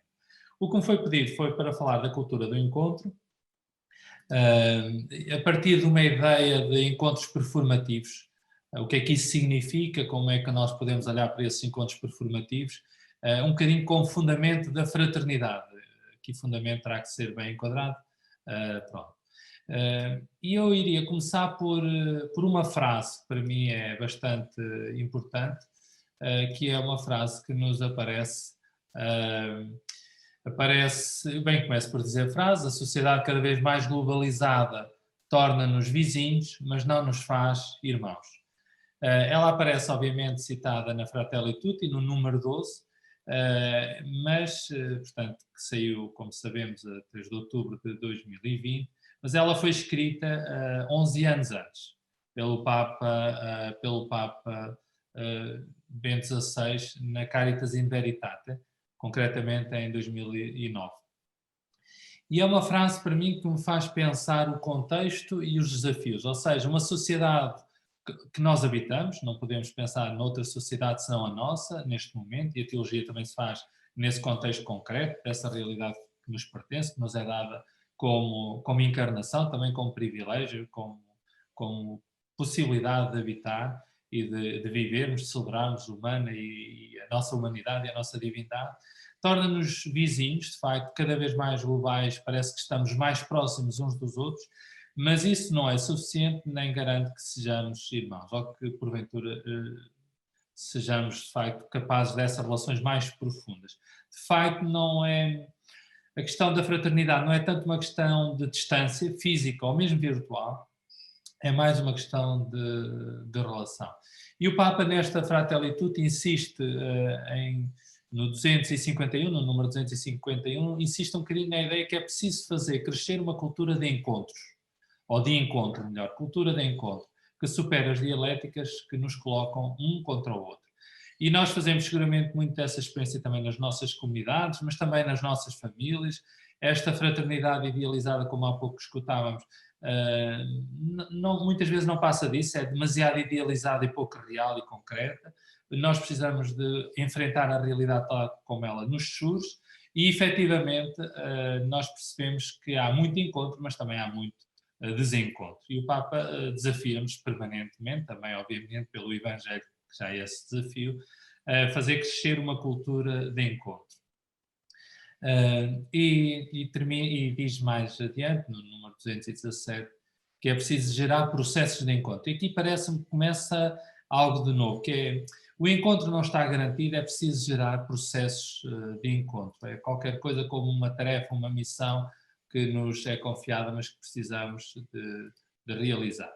O que me foi pedido foi para falar da cultura do encontro, a partir de uma ideia de encontros performativos. O que é que isso significa, como é que nós podemos olhar para esses encontros performativos, um bocadinho com o fundamento da fraternidade. Aqui fundamento terá que ser bem enquadrado. Pronto. E eu iria começar por uma frase que para mim é bastante importante, que é uma frase que nos aparece, começo por dizer a frase: a sociedade cada vez mais globalizada torna-nos vizinhos, mas não nos faz irmãos. Ela aparece, obviamente, citada na Fratelli Tutti, no número 12, portanto, que saiu, como sabemos, a 3 de outubro de 2020, mas ela foi escrita 11 anos antes, pelo Papa Bento XVI, na Caritas in Veritate, concretamente em 2009. E é uma frase, para mim, que me faz pensar o contexto e os desafios, ou seja, uma sociedade que nós habitamos, não podemos pensar noutra sociedade senão a nossa, neste momento, e a teologia também se faz nesse contexto concreto, dessa realidade que nos pertence, que nos é dada como encarnação, também como privilégio, como possibilidade de habitar e de vivermos, de celebrarmos humana e a nossa humanidade e a nossa divindade. Torna-nos vizinhos, de facto, cada vez mais globais, parece que estamos mais próximos uns dos outros, mas isso não é suficiente nem garante que sejamos irmãos, ou que porventura sejamos, de facto, capazes dessas relações mais profundas. De facto, não é... A questão da fraternidade não é tanto uma questão de distância física ou mesmo virtual, é mais uma questão de relação. E o Papa, nesta Fratelli Tutti, insiste no 251, no número 251, insiste um bocadinho na ideia que é preciso fazer crescer uma cultura de encontros, ou de encontro, melhor, cultura de encontro, que supera as dialéticas que nos colocam um contra o outro. E nós fazemos seguramente muito dessa experiência também nas nossas comunidades, mas também nas nossas famílias. Esta fraternidade idealizada, como há pouco escutávamos, muitas vezes não passa disso, é demasiado idealizada e pouco real e concreta. Nós precisamos de enfrentar a realidade tal como ela nos surge e, efetivamente, nós percebemos que há muito encontro, mas também há muito desencontro. E o Papa desafia-nos permanentemente, também, obviamente, pelo Evangelho, que já é esse desafio, fazer crescer uma cultura de encontro. E diz mais adiante, no número 217, que é preciso gerar processos de encontro. E aqui parece-me que começa algo de novo, que é o encontro não está garantido, é preciso gerar processos de encontro. É qualquer coisa como uma tarefa, uma missão que nos é confiada, mas que precisamos de realizar.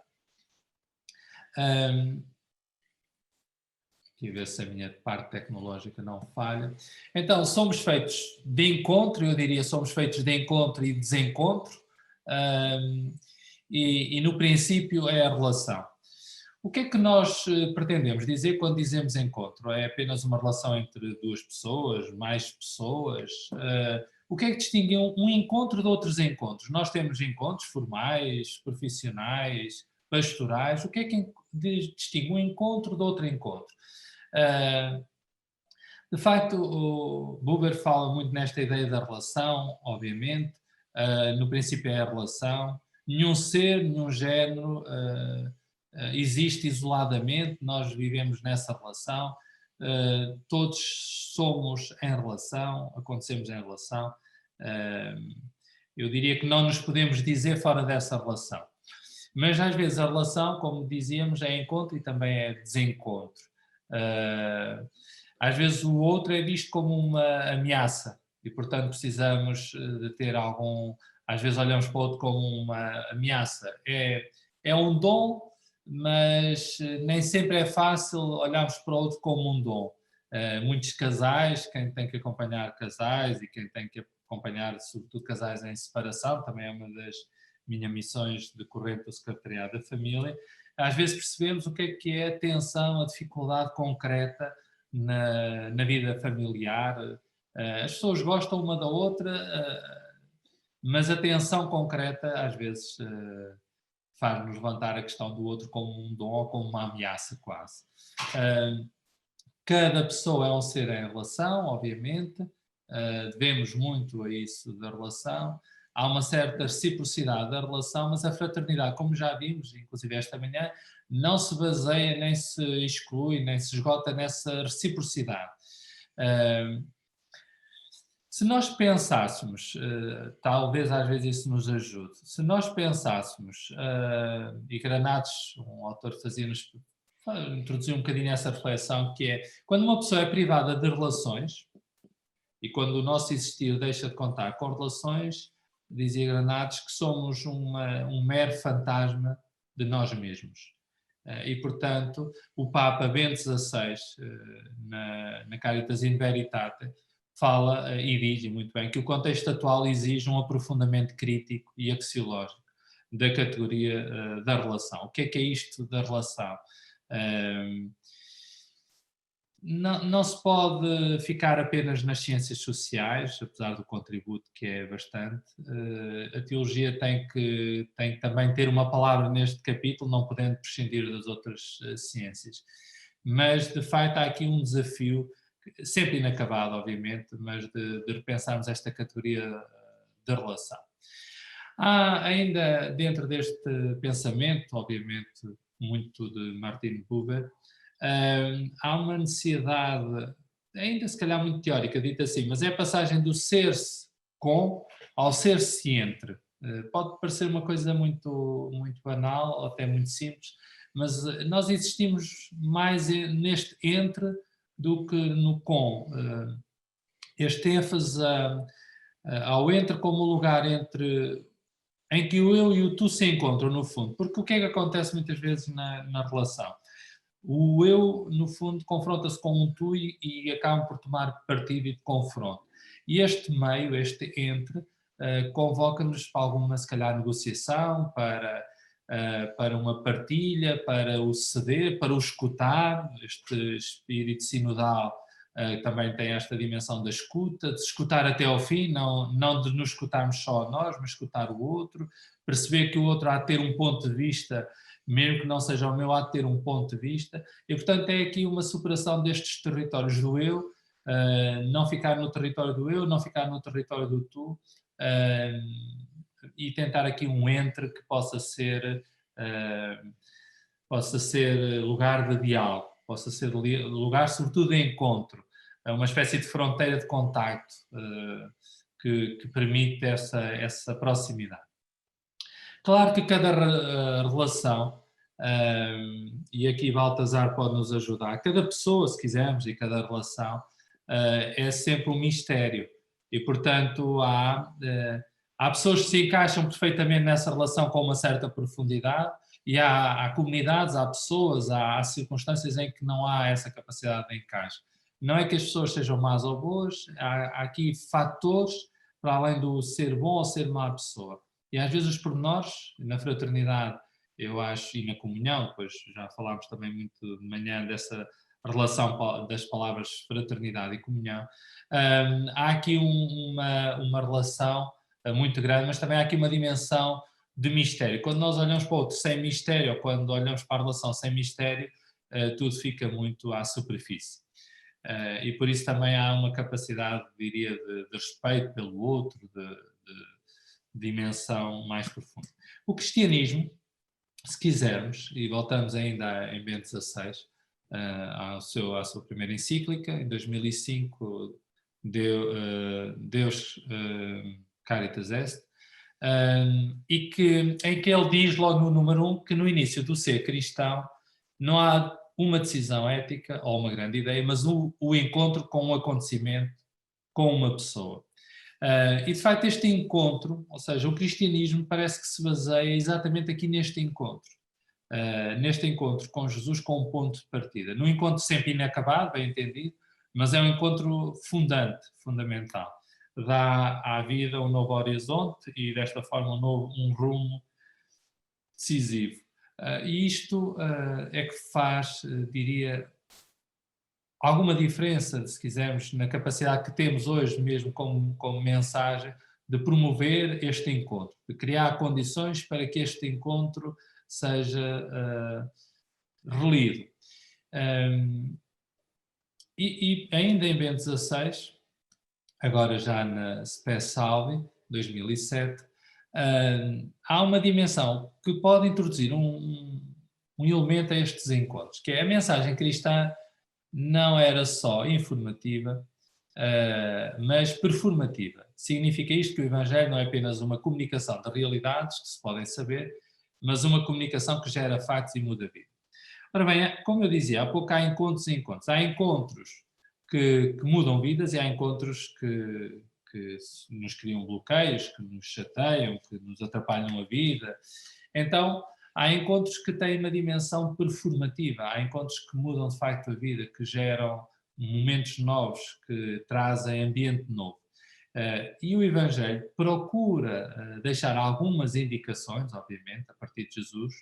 Aqui ver se a minha parte tecnológica não falha. Então, somos feitos de encontro, eu diria somos feitos de encontro e desencontro, e no princípio é a relação. O que é que nós pretendemos dizer quando dizemos encontro? É apenas uma relação entre duas pessoas, mais pessoas? O que é que distingue um encontro de outros encontros? Nós temos encontros formais, profissionais, pastorais. O que é que distingue um encontro de outro encontro? De facto, o Buber fala muito nesta ideia da relação, obviamente. No princípio é a relação. Nenhum ser, nenhum género existe isoladamente, nós vivemos nessa relação, todos somos em relação, acontecemos em relação. Eu diria que não nos podemos dizer fora dessa relação. Mas às vezes a relação, como dizíamos, é encontro e também é desencontro. Às vezes o outro é visto como uma ameaça e, portanto, precisamos de ter algum... Às vezes olhamos para o outro como uma ameaça. É um dom, mas nem sempre é fácil olharmos para o outro como um dom. Muitos casais, quem tem que acompanhar casais e quem tem que acompanhar, sobretudo, casais em separação, também é uma das minhas missões decorrente do Secretariado da Família, às vezes percebemos o que é a tensão, a dificuldade concreta na vida familiar. As pessoas gostam uma da outra, mas a tensão concreta às vezes faz-nos levantar a questão do outro como um dom ou como uma ameaça quase. Cada pessoa é um ser em relação, obviamente, devemos muito a isso da relação, há uma certa reciprocidade da relação, mas a fraternidade, como já vimos, inclusive esta manhã, não se baseia, nem se exclui, nem se esgota nessa reciprocidade. Se nós pensássemos, talvez às vezes isso nos ajude, se nós pensássemos, e Granados, um autor que fazia-nos, introduzir um bocadinho essa reflexão, que é, quando uma pessoa é privada de relações, e quando o nosso existir deixa de contar com relações, dizia Granados que somos um mero fantasma de nós mesmos. E, portanto, o Papa Bento XVI, na Caritas in Veritate, fala e diz, e muito bem, que o contexto atual exige um aprofundamento crítico e axiológico da categoria da relação. O que é isto da relação? Não se pode ficar apenas nas ciências sociais, apesar do contributo que é bastante. A teologia tem que também ter uma palavra neste capítulo, não podendo prescindir das outras ciências. Mas, de facto, há aqui um desafio, sempre inacabado, obviamente, mas de repensarmos esta categoria da relação. Há ainda, dentro deste pensamento, obviamente, muito de Martin Buber, há uma necessidade, ainda se calhar muito teórica, dita assim, mas é a passagem do ser-se com ao ser-se entre. Pode parecer uma coisa muito, muito banal ou até muito simples, mas nós existimos mais neste entre do que no com. Este ênfase ao entre como lugar em que o eu e o tu se encontram, no fundo. Porque o que é que acontece muitas vezes na relação? O eu, no fundo, confronta-se com um tu e acaba por tomar partido e de confronto. E este meio, este entre, convoca-nos para alguma, se calhar, negociação, para uma partilha, para o ceder, para o escutar. Este espírito sinodal também tem esta dimensão da escuta, de se escutar até ao fim, não de nos escutarmos só a nós, mas escutar o outro, perceber que o outro há de ter um ponto de vista, mesmo que não seja o meu, há de ter um ponto de vista, e portanto é aqui uma superação destes territórios do eu, não ficar no território do eu, não ficar no território do tu, e tentar aqui um entre que possa ser lugar de diálogo, possa ser lugar sobretudo de encontro, uma espécie de fronteira de contacto que permite essa proximidade. Claro que cada relação, e aqui Baltazar pode nos ajudar, cada pessoa, se quisermos, e cada relação é sempre um mistério. E, portanto, há pessoas que se encaixam perfeitamente nessa relação com uma certa profundidade e há comunidades, há pessoas, há circunstâncias em que não há essa capacidade de encaixe. Não é que as pessoas sejam más ou boas, há aqui fatores para além do ser bom ou ser má pessoa. E às vezes os pormenores, na fraternidade, eu acho, e na comunhão, depois já falámos também muito de manhã dessa relação das palavras fraternidade e comunhão, há aqui uma relação muito grande, mas também há aqui uma dimensão de mistério. Quando nós olhamos para o outro sem mistério, ou quando olhamos para a relação sem mistério, tudo fica muito à superfície. E por isso também há uma capacidade, diria, de respeito pelo outro, de dimensão mais profunda. O cristianismo, se quisermos, e voltamos ainda em Bento XVI, à sua primeira encíclica, em 2005, Deus Caritas Est, em que ele diz logo no número 1 que no início do ser cristão não há uma decisão ética ou uma grande ideia, mas o encontro com um acontecimento, com uma pessoa. E de facto este encontro, ou seja, o cristianismo parece que se baseia exatamente aqui neste encontro com Jesus, com um ponto de partida. Num encontro sempre inacabado, bem entendido, mas é um encontro fundamental. Dá à vida um novo horizonte e desta forma um rumo decisivo. E isto é que faz, diria, alguma diferença, se quisermos, na capacidade que temos hoje mesmo como mensagem de promover este encontro, de criar condições para que este encontro seja relido. E ainda em Bento XVI, agora já na Spes Salvi, 2007, há uma dimensão que pode introduzir um elemento a estes encontros, que é a mensagem cristã não era só informativa, mas performativa. Significa isto que o Evangelho não é apenas uma comunicação de realidades que se podem saber, mas uma comunicação que gera factos e muda a vida. Ora bem, como eu dizia, há pouco há encontros e encontros. Há encontros que mudam vidas e há encontros que nos criam bloqueios, que nos chateiam, que nos atrapalham a vida. Então, há encontros que têm uma dimensão performativa, há encontros que mudam de facto a vida, que geram momentos novos, que trazem ambiente novo. E o Evangelho procura deixar algumas indicações, obviamente, a partir de Jesus,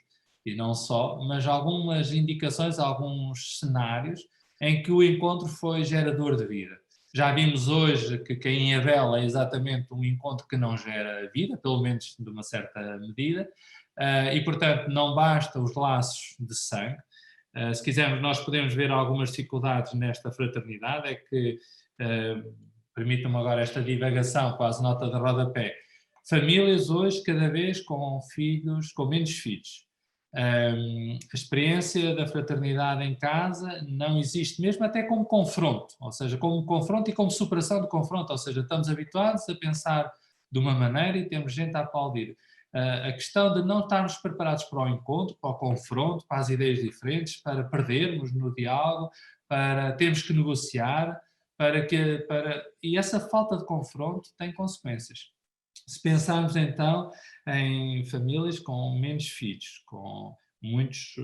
e não só, mas algumas indicações, alguns cenários em que o encontro foi gerador de vida. Já vimos hoje que Caim e Abel é exatamente um encontro que não gera vida, pelo menos de uma certa medida, e portanto não basta os laços de sangue. Se quisermos, nós podemos ver algumas dificuldades nesta fraternidade, é que, permitam-me agora esta divagação, quase nota de rodapé, famílias hoje cada vez com filhos, com menos filhos. A experiência da fraternidade em casa não existe mesmo até como confronto, ou seja, como confronto e como superação do confronto, ou seja, estamos habituados a pensar de uma maneira e temos gente a aplaudir. A questão de não estarmos preparados para o encontro, para o confronto, para as ideias diferentes, para perdermos no diálogo, para termos que negociar, e essa falta de confronto tem consequências. Se pensarmos então em famílias com menos filhos, com muitos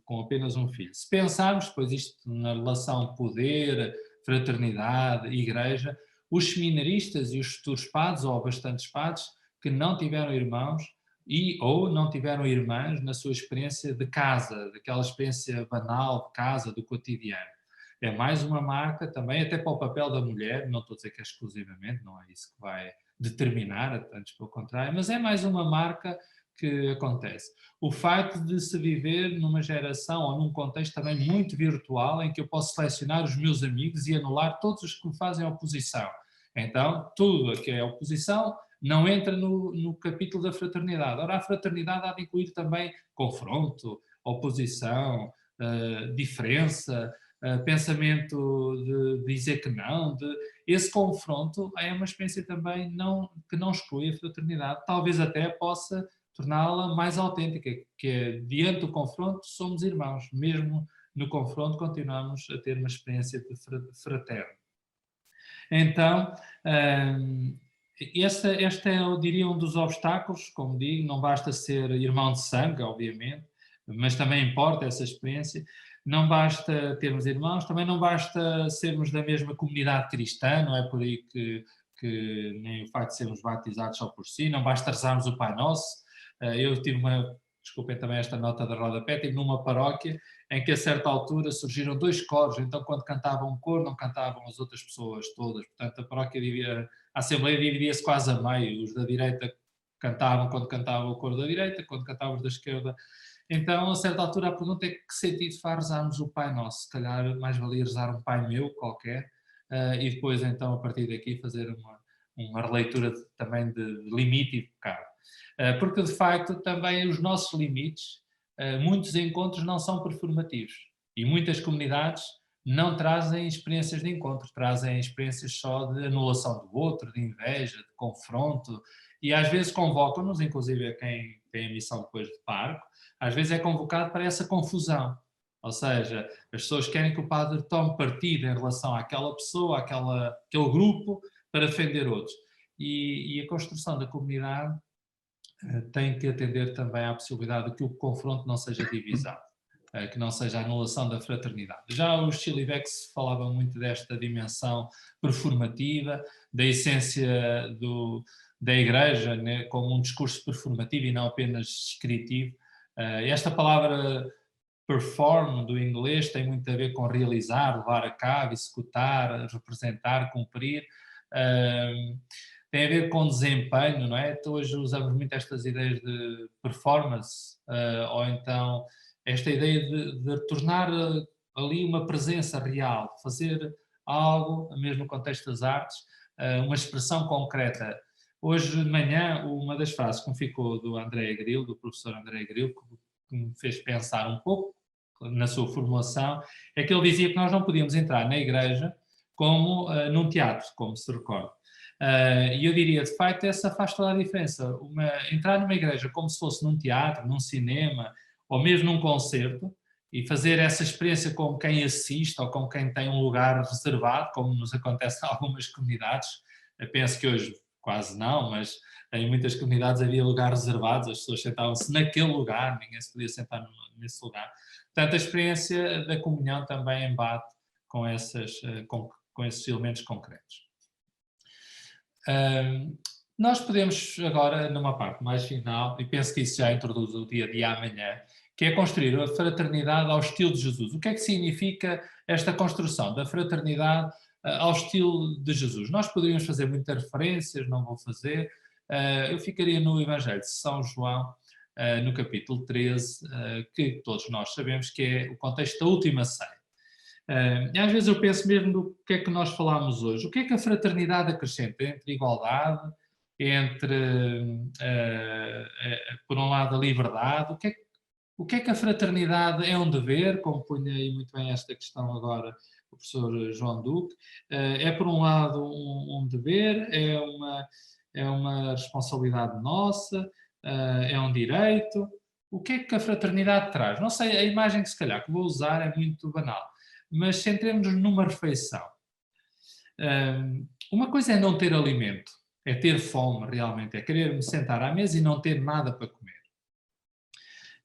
com apenas um filho, se pensarmos, pois isto na relação poder, fraternidade, igreja, os seminaristas e os futuros padres, ou bastantes padres, que não tiveram irmãos ou não tiveram irmãs na sua experiência de casa, daquela experiência banal de casa, do cotidiano. É mais uma marca também, até para o papel da mulher, não estou a dizer que é exclusivamente, não é isso que vai determinar, antes pelo contrário, mas é mais uma marca que acontece. O facto de se viver numa geração ou num contexto também muito virtual, em que eu posso selecionar os meus amigos e anular todos os que me fazem oposição. Então, tudo o que é oposição não entra no capítulo da fraternidade. Ora, a fraternidade há de incluir também confronto, oposição, diferença, pensamento de dizer que não, esse confronto é uma experiência também que não exclui a fraternidade, talvez até possa torná-la mais autêntica, que é, diante do confronto somos irmãos, mesmo no confronto continuamos a ter uma experiência de fraterno. Então, este é, eu diria, um dos obstáculos, como digo, não basta ser irmão de sangue, obviamente, mas também importa essa experiência. Não basta termos irmãos, também não basta sermos da mesma comunidade cristã, não é por aí que nem o facto de sermos batizados só por si, não basta rezarmos o Pai Nosso. Eu tive desculpem também esta nota da rodapé, estive numa paróquia em que a certa altura surgiram 2 coros, então quando cantava um coro não cantavam as outras pessoas todas, portanto a paróquia a Assembleia dividia-se quase a meio, os da direita cantavam quando cantava o coro da direita, quando cantavam os da esquerda. Então, a certa altura, a pergunta é que sentido faz rezarmos o Pai Nosso? Se calhar mais valia rezar um Pai Meu qualquer, e depois, então, a partir daqui, fazer uma releitura também de limite e de pecado. Porque, de facto, também os nossos limites, muitos encontros não são performativos. E muitas comunidades não trazem experiências de encontro, trazem experiências só de anulação do outro, de inveja, de confronto, e às vezes convocam-nos, inclusive a quem tem a missão depois de parco, às vezes é convocado para essa confusão. Ou seja, as pessoas querem que o padre tome partido em relação àquela pessoa, aquele grupo, para defender outros. E a construção da comunidade tem que atender também à possibilidade de que o confronto não seja divisado, que não seja a anulação da fraternidade. Já os Chilivex falavam muito desta dimensão performativa, da essência da Igreja, né, como um discurso performativo e não apenas descritivo, Esta palavra perform, do inglês, tem muito a ver com realizar, levar a cabo, executar, representar, cumprir. Tem a ver com desempenho, não é? Então, hoje usamos muito estas ideias de performance, ou então esta ideia de tornar ali uma presença real, fazer algo, mesmo no contexto das artes, uma expressão concreta. Hoje de manhã, uma das frases que me ficou do André Gril, do professor André Gril, que me fez pensar um pouco na sua formulação, é que ele dizia que nós não podíamos entrar na igreja como num teatro, como se recorda. E eu diria, de facto, essa faz toda a diferença. Entrar numa igreja como se fosse num teatro, num cinema, ou mesmo num concerto, e fazer essa experiência como quem assiste ou como quem tem um lugar reservado, como nos acontece em algumas comunidades. Eu penso que hoje quase não, mas em muitas comunidades havia lugares reservados, as pessoas sentavam-se naquele lugar, ninguém se podia sentar nesse lugar. Portanto, a experiência da comunhão também embate com esses elementos concretos. Nós podemos agora, numa parte mais final, e penso que isso já introduz o dia de amanhã, que é construir a fraternidade ao estilo de Jesus. O que é que significa esta construção da fraternidade ao estilo de Jesus? Nós poderíamos fazer muitas referências, não vou fazer. Eu ficaria no Evangelho de São João, no capítulo 13, que todos nós sabemos que é o contexto da última ceia. E às vezes eu penso mesmo do que é que nós falámos hoje. O que é que a fraternidade acrescenta entre igualdade, entre, por um lado, a liberdade? O que é que a fraternidade é um dever, como punha aí muito bem esta questão agora o professor João Duque? É, por um lado, um dever, é uma responsabilidade nossa, é um direito. O que é que a fraternidade traz? Não sei, a imagem que se calhar que vou usar é muito banal, mas centremos-nos numa refeição. Uma coisa é não ter alimento, é ter fome realmente, é querer me sentar à mesa e não ter nada para comer.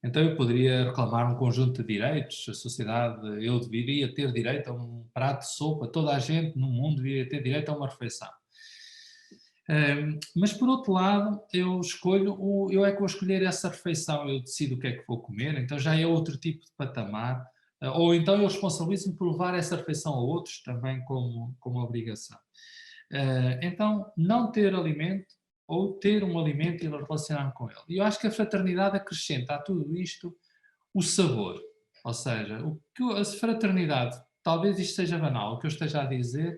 Então eu poderia reclamar um conjunto de direitos, a sociedade, eu deveria ter direito a um prato de sopa, toda a gente no mundo deveria ter direito a uma refeição. Mas por outro lado, eu é que vou escolher essa refeição, eu decido o que é que vou comer, então já é outro tipo de patamar, ou então eu responsabilizo-me por levar essa refeição a outros também como obrigação. Então, não ter alimento ou ter um alimento e relacionar-me com ele. E eu acho que a fraternidade acrescenta a tudo isto o sabor, ou seja, a fraternidade, talvez isto seja banal o que eu esteja a dizer,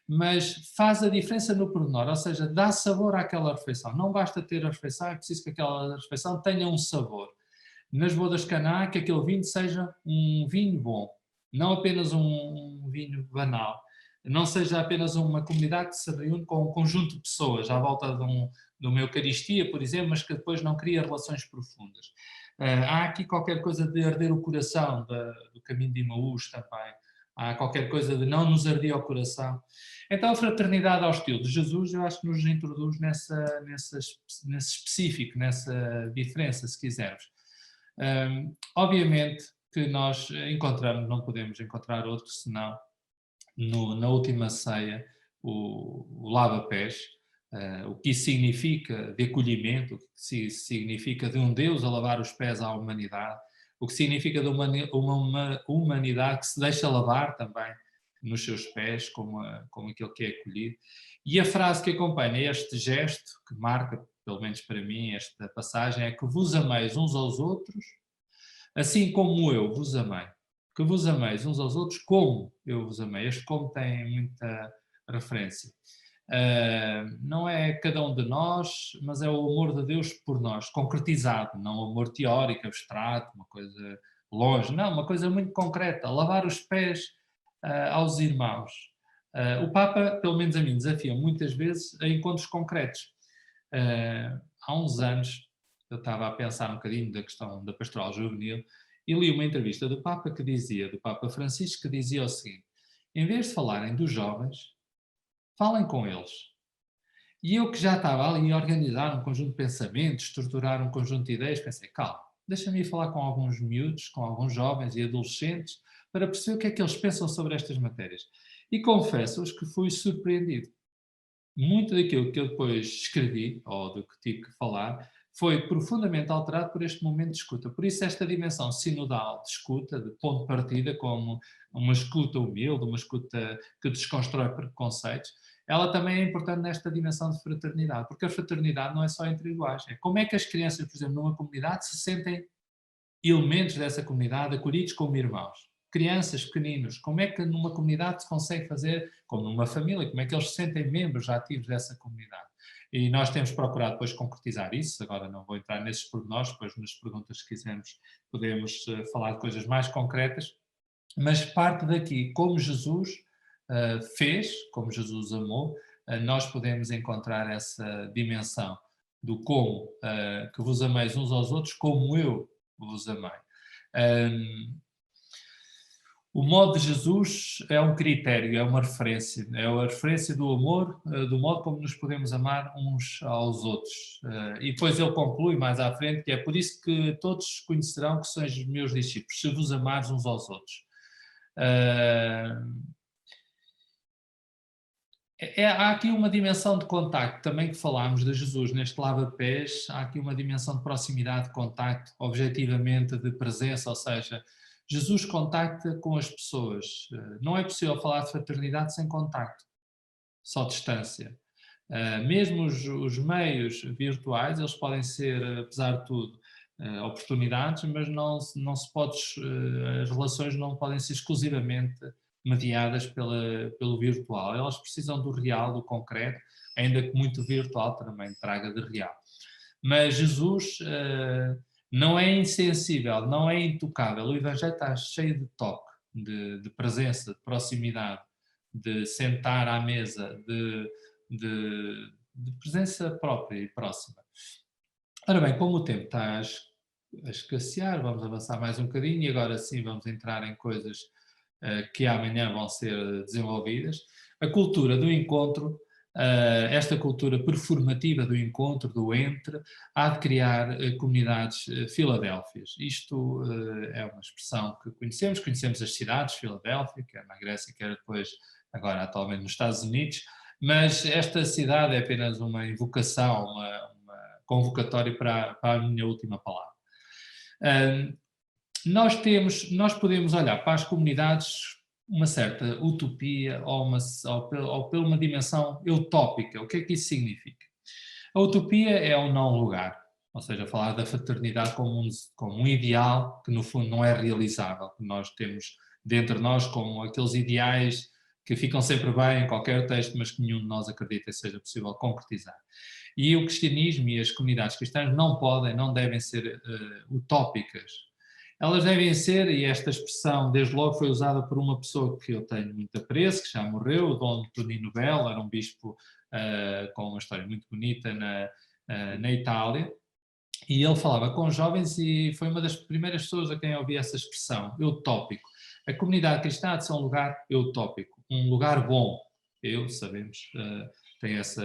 mas faz a diferença no pormenor, ou seja, dá sabor àquela refeição. Não basta ter a refeição, é preciso que aquela refeição tenha um sabor. Nas bodas de Caná, que aquele vinho seja um vinho bom, não apenas um vinho banal. Não seja apenas uma comunidade que se reúne com um conjunto de pessoas à volta de uma Eucaristia, por exemplo, mas que depois não cria relações profundas. Há aqui qualquer coisa de arder o coração, do caminho de Imaús também. Há qualquer coisa de não nos arder o coração. Então a fraternidade ao estilo de Jesus, eu acho que nos introduz nesse específico, nessa diferença, se quisermos. Obviamente que nós não podemos encontrar outro senão na última ceia o lava-pés, o que isso significa de acolhimento, o que significa de um Deus a lavar os pés à humanidade, o que significa de uma humanidade que se deixa lavar também nos seus pés, como aquele que é acolhido. E a frase que acompanha este gesto, que marca, pelo menos para mim, esta passagem, é que vos ameis uns aos outros, assim como eu vos amei. Que vos ameis uns aos outros como eu vos amei. Este como tem muita referência. Não é cada um de nós, mas é o amor de Deus por nós, concretizado, não o amor teórico, abstrato, uma coisa longe, não, uma coisa muito concreta, lavar os pés aos irmãos. O Papa, pelo menos a mim, desafia muitas vezes a encontros concretos. Há uns anos, eu estava a pensar um bocadinho da questão da pastoral juvenil e li uma entrevista do Papa Francisco, que dizia o seguinte: em vez de falarem dos jovens, falem com eles. E eu, que já estava ali a organizar um conjunto de pensamentos, estruturar um conjunto de ideias, pensei, calma, deixa-me ir falar com alguns miúdos, com alguns jovens e adolescentes, para perceber o que é que eles pensam sobre estas matérias. E confesso-vos que fui surpreendido. Muito daquilo que eu depois escrevi, ou do que tive que falar, foi profundamente alterado por este momento de escuta. Por isso esta dimensão sinodal de escuta, de ponto de partida, como uma escuta humilde, uma escuta que desconstrói preconceitos, ela também é importante nesta dimensão de fraternidade, porque a fraternidade não é só entre iguais. É como é que as crianças, por exemplo, numa comunidade se sentem elementos dessa comunidade acolhidos como irmãos. Crianças, pequeninos, como é que numa comunidade se consegue fazer, como numa família, como é que eles se sentem membros ativos dessa comunidade? E nós temos procurado depois concretizar isso, agora não vou entrar nesses pormenores, depois nas perguntas que quisermos podemos falar de coisas mais concretas, mas parte daqui, como Jesus fez, como Jesus amou, nós podemos encontrar essa dimensão do como, que vos ameis uns aos outros como eu vos amei. O modo de Jesus é um critério, é uma referência. É a referência do amor, do modo como nos podemos amar uns aos outros. E depois ele conclui mais à frente que é por isso que todos conhecerão que sois os meus discípulos, se vos amares uns aos outros. Há aqui uma dimensão de contacto, também que falámos de Jesus neste lava-pés, há aqui uma dimensão de proximidade, de contacto, objetivamente de presença, ou seja, Jesus contacta com as pessoas. Não é possível falar de fraternidade sem contacto, só distância. Mesmo os meios virtuais, eles podem ser, apesar de tudo, oportunidades, mas não se pode, as relações não podem ser exclusivamente mediadas pelo virtual. Elas precisam do real, do concreto, ainda que muito virtual também traga de real. Mas Jesus não é insensível, não é intocável. O Evangelho está cheio de toque, de presença, de proximidade, de sentar à mesa, de presença própria e próxima. Ora bem, como o tempo está a escassear, vamos avançar mais um bocadinho e agora sim vamos entrar em coisas que amanhã vão ser desenvolvidas. A cultura do encontro, esta cultura performativa do encontro, do entre, há de criar comunidades Filadélfias. Isto é uma expressão que conhecemos as cidades, Filadélfia, quer na Grécia, quer depois, agora atualmente nos Estados Unidos, mas esta cidade é apenas uma invocação, uma convocatória para a minha última palavra. Nós podemos olhar para as comunidades uma certa utopia ou pela uma dimensão utópica. O que é que isso significa? A utopia é um não lugar, ou seja, falar da fraternidade como um ideal que no fundo não é realizável, que nós temos dentro de nós como aqueles ideais que ficam sempre bem em qualquer texto, mas que nenhum de nós acredita que seja possível concretizar. E o cristianismo e as comunidades cristãs não devem ser utópicas. Elas devem ser, e esta expressão desde logo foi usada por uma pessoa que eu tenho muito apreço, que já morreu, o Dom Tonino Bella, era um bispo com uma história muito bonita na Itália, e ele falava com jovens e foi uma das primeiras pessoas a quem eu ouvi essa expressão, utópico. A comunidade cristã há de ser um lugar utópico, um lugar bom, sabemos, tem esse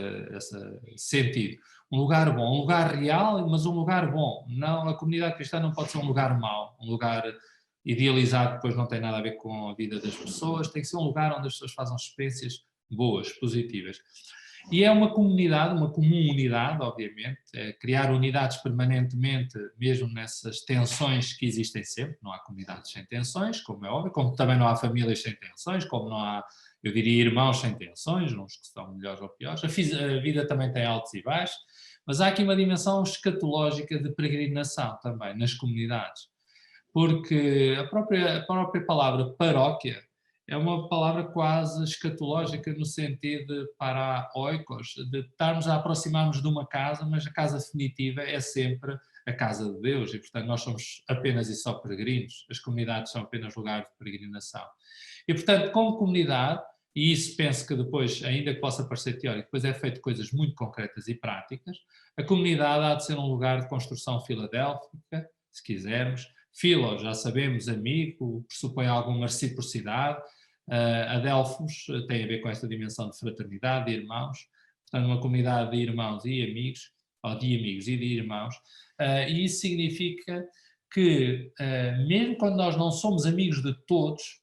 sentido. Um lugar bom, um lugar real, mas um lugar bom. Não, a comunidade cristã não pode ser um lugar mau, um lugar idealizado que depois não tem nada a ver com a vida das pessoas, tem que ser um lugar onde as pessoas façam experiências boas, positivas. E é uma comunidade, uma comum unidade, obviamente, criar unidades permanentemente, mesmo nessas tensões que existem sempre, não há comunidades sem tensões, como é óbvio, como também não há famílias sem tensões, como não há, eu diria, irmãos sem tensões, uns que são melhores ou piores, a vida também tem altos e baixos, mas há aqui uma dimensão escatológica de peregrinação também nas comunidades, porque a própria palavra paróquia é uma palavra quase escatológica no sentido de paraoikos, de estarmos a aproximar-nos de uma casa, mas a casa definitiva é sempre a casa de Deus e, portanto, nós somos apenas e só peregrinos, as comunidades são apenas lugares de peregrinação. E, portanto, como comunidade, e isso penso que depois, ainda que possa parecer teórico, depois é feito coisas muito concretas e práticas, a comunidade há de ser um lugar de construção filadélfica, se quisermos. Filo, já sabemos, amigo, pressupõe alguma reciprocidade. Adelphos tem a ver com esta dimensão de fraternidade, de irmãos, portanto uma comunidade de irmãos e amigos, ou de amigos e de irmãos, e isso significa que mesmo quando nós não somos amigos de todos,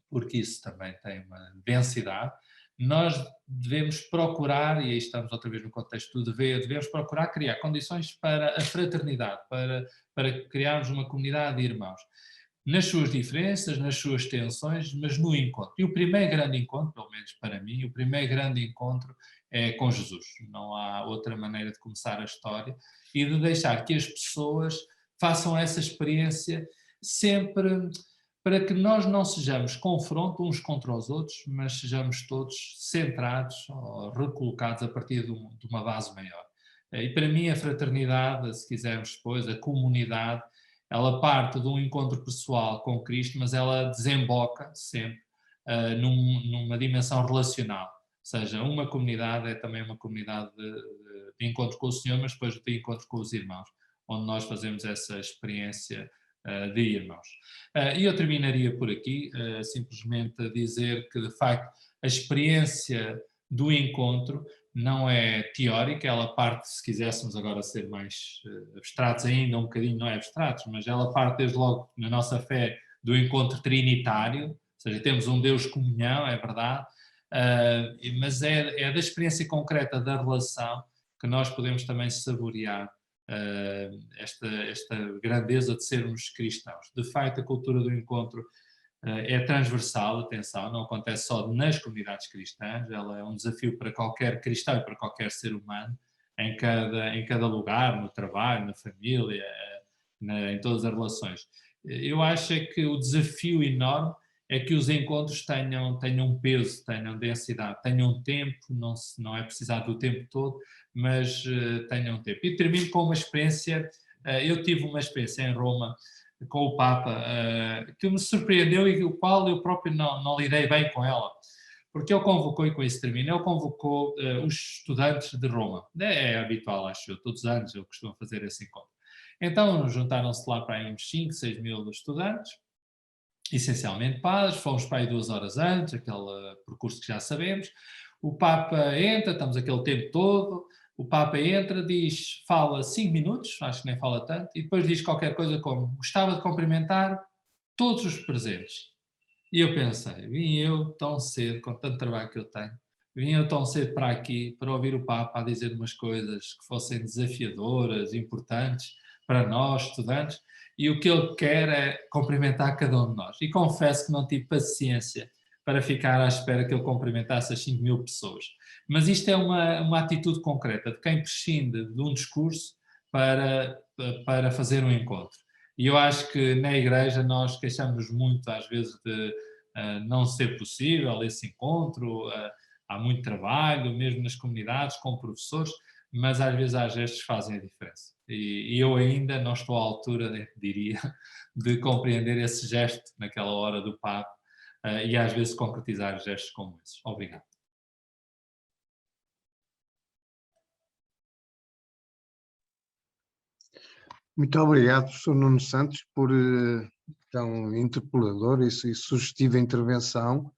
porque isso também tem uma densidade, nós devemos procurar, e aí estamos outra vez no contexto do dever, devemos procurar criar condições para a fraternidade, para criarmos uma comunidade de irmãos, nas suas diferenças, nas suas tensões, mas no encontro. E o primeiro grande encontro, pelo menos para mim, o primeiro grande encontro é com Jesus. Não há outra maneira de começar a história e de deixar que as pessoas façam essa experiência sempre, para que nós não sejamos confronto uns contra os outros, mas sejamos todos centrados ou recolocados a partir de uma base maior. E para mim a fraternidade, se quisermos depois, a comunidade, ela parte de um encontro pessoal com Cristo, mas ela desemboca sempre numa dimensão relacional. Ou seja, uma comunidade é também uma comunidade de encontro com o Senhor, mas depois de encontro com os irmãos, onde nós fazemos essa experiência de irmãos. E eu terminaria por aqui, simplesmente a dizer que, de facto, a experiência do encontro não é teórica, ela parte, se quiséssemos agora ser mais abstratos ainda, um bocadinho, não é abstratos, mas ela parte desde logo na nossa fé do encontro trinitário, ou seja, temos um Deus comunhão, é verdade, mas é da experiência concreta da relação que nós podemos também saborear esta grandeza de sermos cristãos. De facto, a cultura do encontro é transversal, atenção, não acontece só nas comunidades cristãs, ela é um desafio para qualquer cristão e para qualquer ser humano, em cada lugar, no trabalho, na família, em todas as relações. Eu acho é que o desafio enorme é que os encontros tenham peso, tenham densidade, tenham tempo, não é precisar do tempo todo, mas tenham tempo. E termino com uma experiência, eu tive uma experiência em Roma com o Papa, que me surpreendeu e o qual eu próprio não lidei bem com ela, porque ele convocou, e com isso termino, ele convocou os estudantes de Roma, é habitual, acho eu, todos os anos eu costumo fazer esse encontro. Então juntaram-se lá para aí uns 5, 6 mil estudantes, essencialmente padres, fomos para aí 2 horas antes, aquele percurso que já sabemos, o Papa entra, estamos aquele tempo todo, o Papa entra, fala 5 minutos, acho que nem fala tanto, e depois diz qualquer coisa como: gostava de cumprimentar todos os presentes. E eu pensei, vim eu tão cedo, com tanto trabalho que eu tenho, vim eu tão cedo para aqui para ouvir o Papa a dizer umas coisas que fossem desafiadoras, importantes para nós, estudantes, e o que ele quer é cumprimentar cada um de nós. E confesso que não tive paciência para ficar à espera que ele cumprimentasse as 5 mil pessoas. Mas isto é uma atitude concreta de quem prescinde de um discurso para fazer um encontro. E eu acho que na igreja nós queixamos muito às vezes de não ser possível esse encontro, há muito trabalho, mesmo nas comunidades, com professores, mas às vezes há gestos que fazem a diferença. E eu ainda não estou à altura, diria, de compreender esse gesto naquela hora do Papa e às vezes concretizar gestos como esses. Obrigado. Muito obrigado, professor Nuno Santos, por tão interpelador e sugestiva intervenção.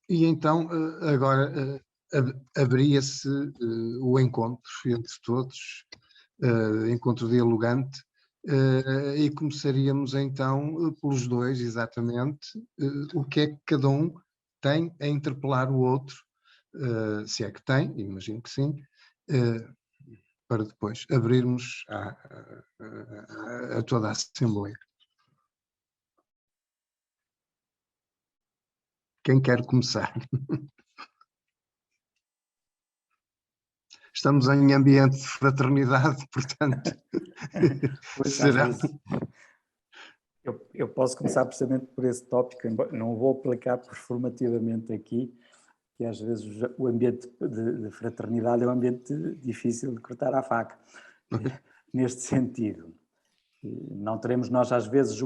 E então, agora, abria-se o encontro entre todos, encontro dialogante, e começaríamos então pelos dois, exatamente, o que é que cada um tem a interpelar o outro, se é que tem, imagino que sim, para depois abrirmos a toda a Assembleia. Quem quer começar? Estamos em ambiente de fraternidade, portanto, será... Eu posso começar precisamente por esse tópico, não vou aplicar performativamente aqui, que às vezes o ambiente de fraternidade é um ambiente difícil de cortar à faca, neste sentido. Não teremos nós às vezes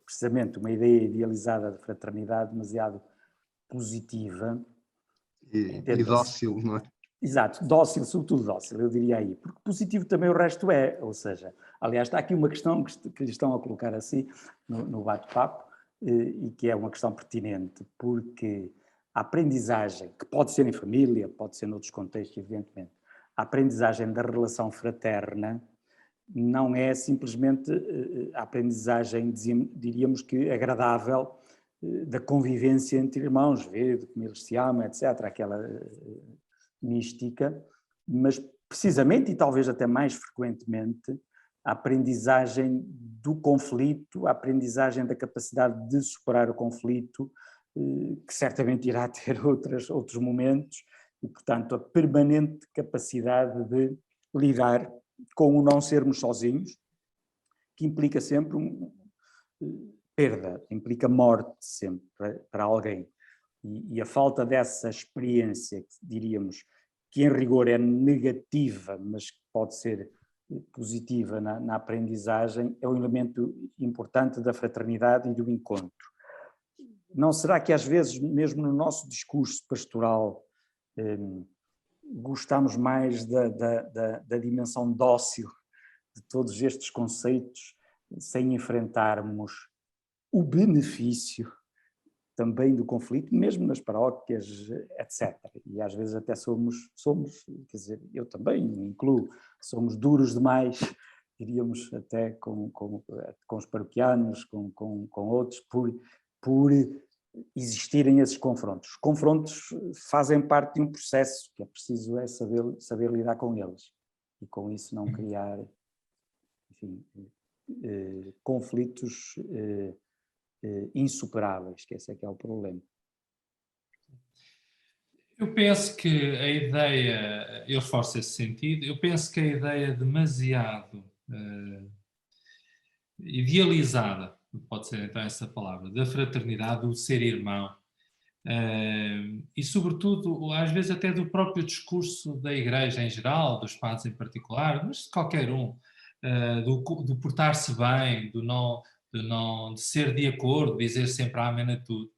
precisamente uma ideia idealizada de fraternidade demasiado positiva. E dócil, não é? Exato, dócil, sobretudo dócil, eu diria aí, porque positivo também o resto é, ou seja, aliás, está aqui uma questão que lhe estão a colocar assim no bate-papo e que é uma questão pertinente, porque a aprendizagem, que pode ser em família, pode ser noutros contextos, evidentemente, a aprendizagem da relação fraterna não é simplesmente a aprendizagem, diríamos que agradável da convivência entre irmãos, ver como eles se amam, etc., aquela mística, mas precisamente, e talvez até mais frequentemente, a aprendizagem do conflito, a aprendizagem da capacidade de superar o conflito, que certamente irá ter outros momentos, e, portanto, a permanente capacidade de lidar com o não sermos sozinhos, que implica sempre perda, implica morte sempre para alguém. E a falta dessa experiência, que diríamos que em rigor é negativa, mas que pode ser positiva na aprendizagem, é um elemento importante da fraternidade e do encontro. Não será que às vezes, mesmo no nosso discurso pastoral, gostamos mais da dimensão dócil de todos estes conceitos, sem enfrentarmos o benefício também do conflito, mesmo nas paróquias, etc. E às vezes até somos, quer dizer, eu também me incluo, somos duros demais, diríamos até com os paroquianos, com outros, por existirem esses confrontos. Os confrontos fazem parte de um processo que é preciso saber lidar com eles e com isso não criar, enfim, conflitos insuperáveis, que esse é que é o problema. Eu penso que a ideia, eu reforço esse sentido, eu penso que a ideia demasiado idealizada, pode ser então essa palavra, da fraternidade, do ser irmão, e sobretudo, às vezes até do próprio discurso da Igreja em geral, dos padres em particular, mas de qualquer um, do portar-se bem, de ser de acordo, dizer sempre amém a tudo,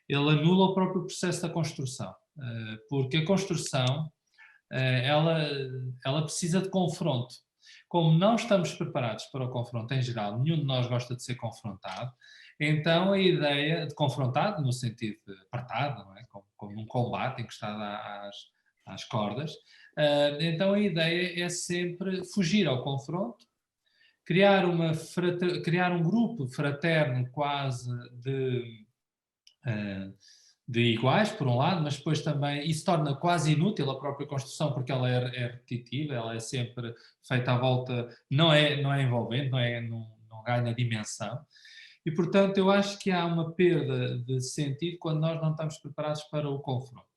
ele anula o próprio processo da construção, porque a construção, ela precisa de confronto. Como não estamos preparados para o confronto em geral, nenhum de nós gosta de ser confrontado, então a ideia de confrontado, no sentido de apertado, não é? Como num combate encostado às cordas, então a ideia é sempre fugir ao confronto, criar um grupo fraterno quase de iguais, por um lado, mas depois também isso torna quase inútil a própria construção, porque ela é repetitiva, ela é sempre feita à volta, não é envolvente, não ganha dimensão. E, portanto, eu acho que há uma perda de sentido quando nós não estamos preparados para o confronto.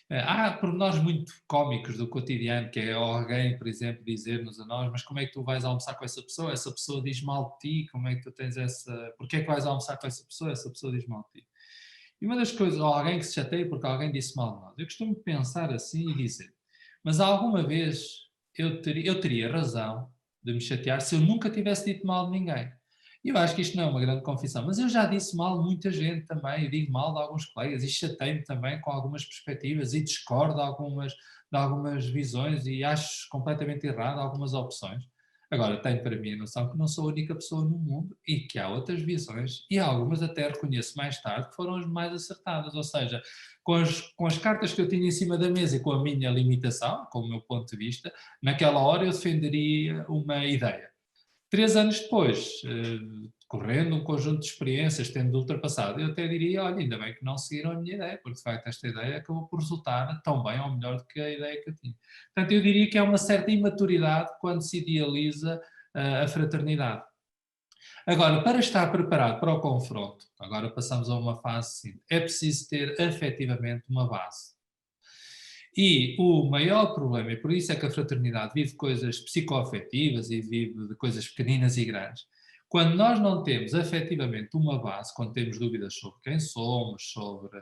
Há pormenores muito cómicos do cotidiano, que é alguém, por exemplo, dizer-nos a nós: mas como é que tu vais almoçar com essa pessoa? Essa pessoa diz mal de ti, como é que tu tens essa... Porquê é que vais almoçar com essa pessoa? Essa pessoa diz mal de ti. E uma das coisas, ou alguém que se chateia porque alguém disse mal de nós, eu costumo pensar assim e dizer: mas alguma vez eu teria razão de me chatear se eu nunca tivesse dito mal de ninguém. E eu acho que isto não é uma grande confissão, mas eu já disse mal de muita gente também, e digo mal de alguns colegas, e chateio-me também com algumas perspectivas, e discordo de algumas visões, e acho completamente errado algumas opções. Agora, tenho para mim a noção que não sou a única pessoa no mundo e que há outras visões, e algumas até reconheço mais tarde que foram as mais acertadas, ou seja, com as cartas que eu tinha em cima da mesa e com a minha limitação, com o meu ponto de vista, naquela hora eu defenderia uma ideia. 3 anos depois, correndo um conjunto de experiências, tendo ultrapassado, eu até diria: olha, ainda bem que não seguiram a minha ideia, porque de facto esta ideia acabou por resultar tão bem ou melhor do que a ideia que eu tinha. Portanto, eu diria que há uma certa imaturidade quando se idealiza a fraternidade. Agora, para estar preparado para o confronto, agora passamos a uma fase seguinte, é preciso ter efetivamente uma base. E o maior problema, e por isso é que a fraternidade vive coisas psicoafetivas e vive de coisas pequeninas e grandes, quando nós não temos efetivamente uma base, quando temos dúvidas sobre quem somos, sobre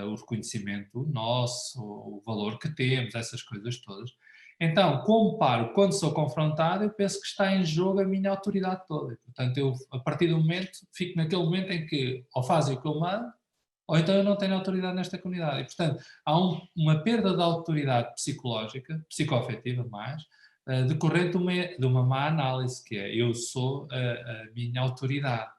o reconhecimento nosso, o valor que temos, essas coisas todas, então, comparo, quando sou confrontado, eu penso que está em jogo a minha autoridade toda. Portanto, eu, a partir do momento, fico naquele momento em que ou fazem o que eu mando, ou então eu não tenho autoridade nesta comunidade. E, portanto, há uma perda de autoridade psicológica, psicoafetiva mais, decorrente de uma má análise, que é: eu sou a minha autoridade.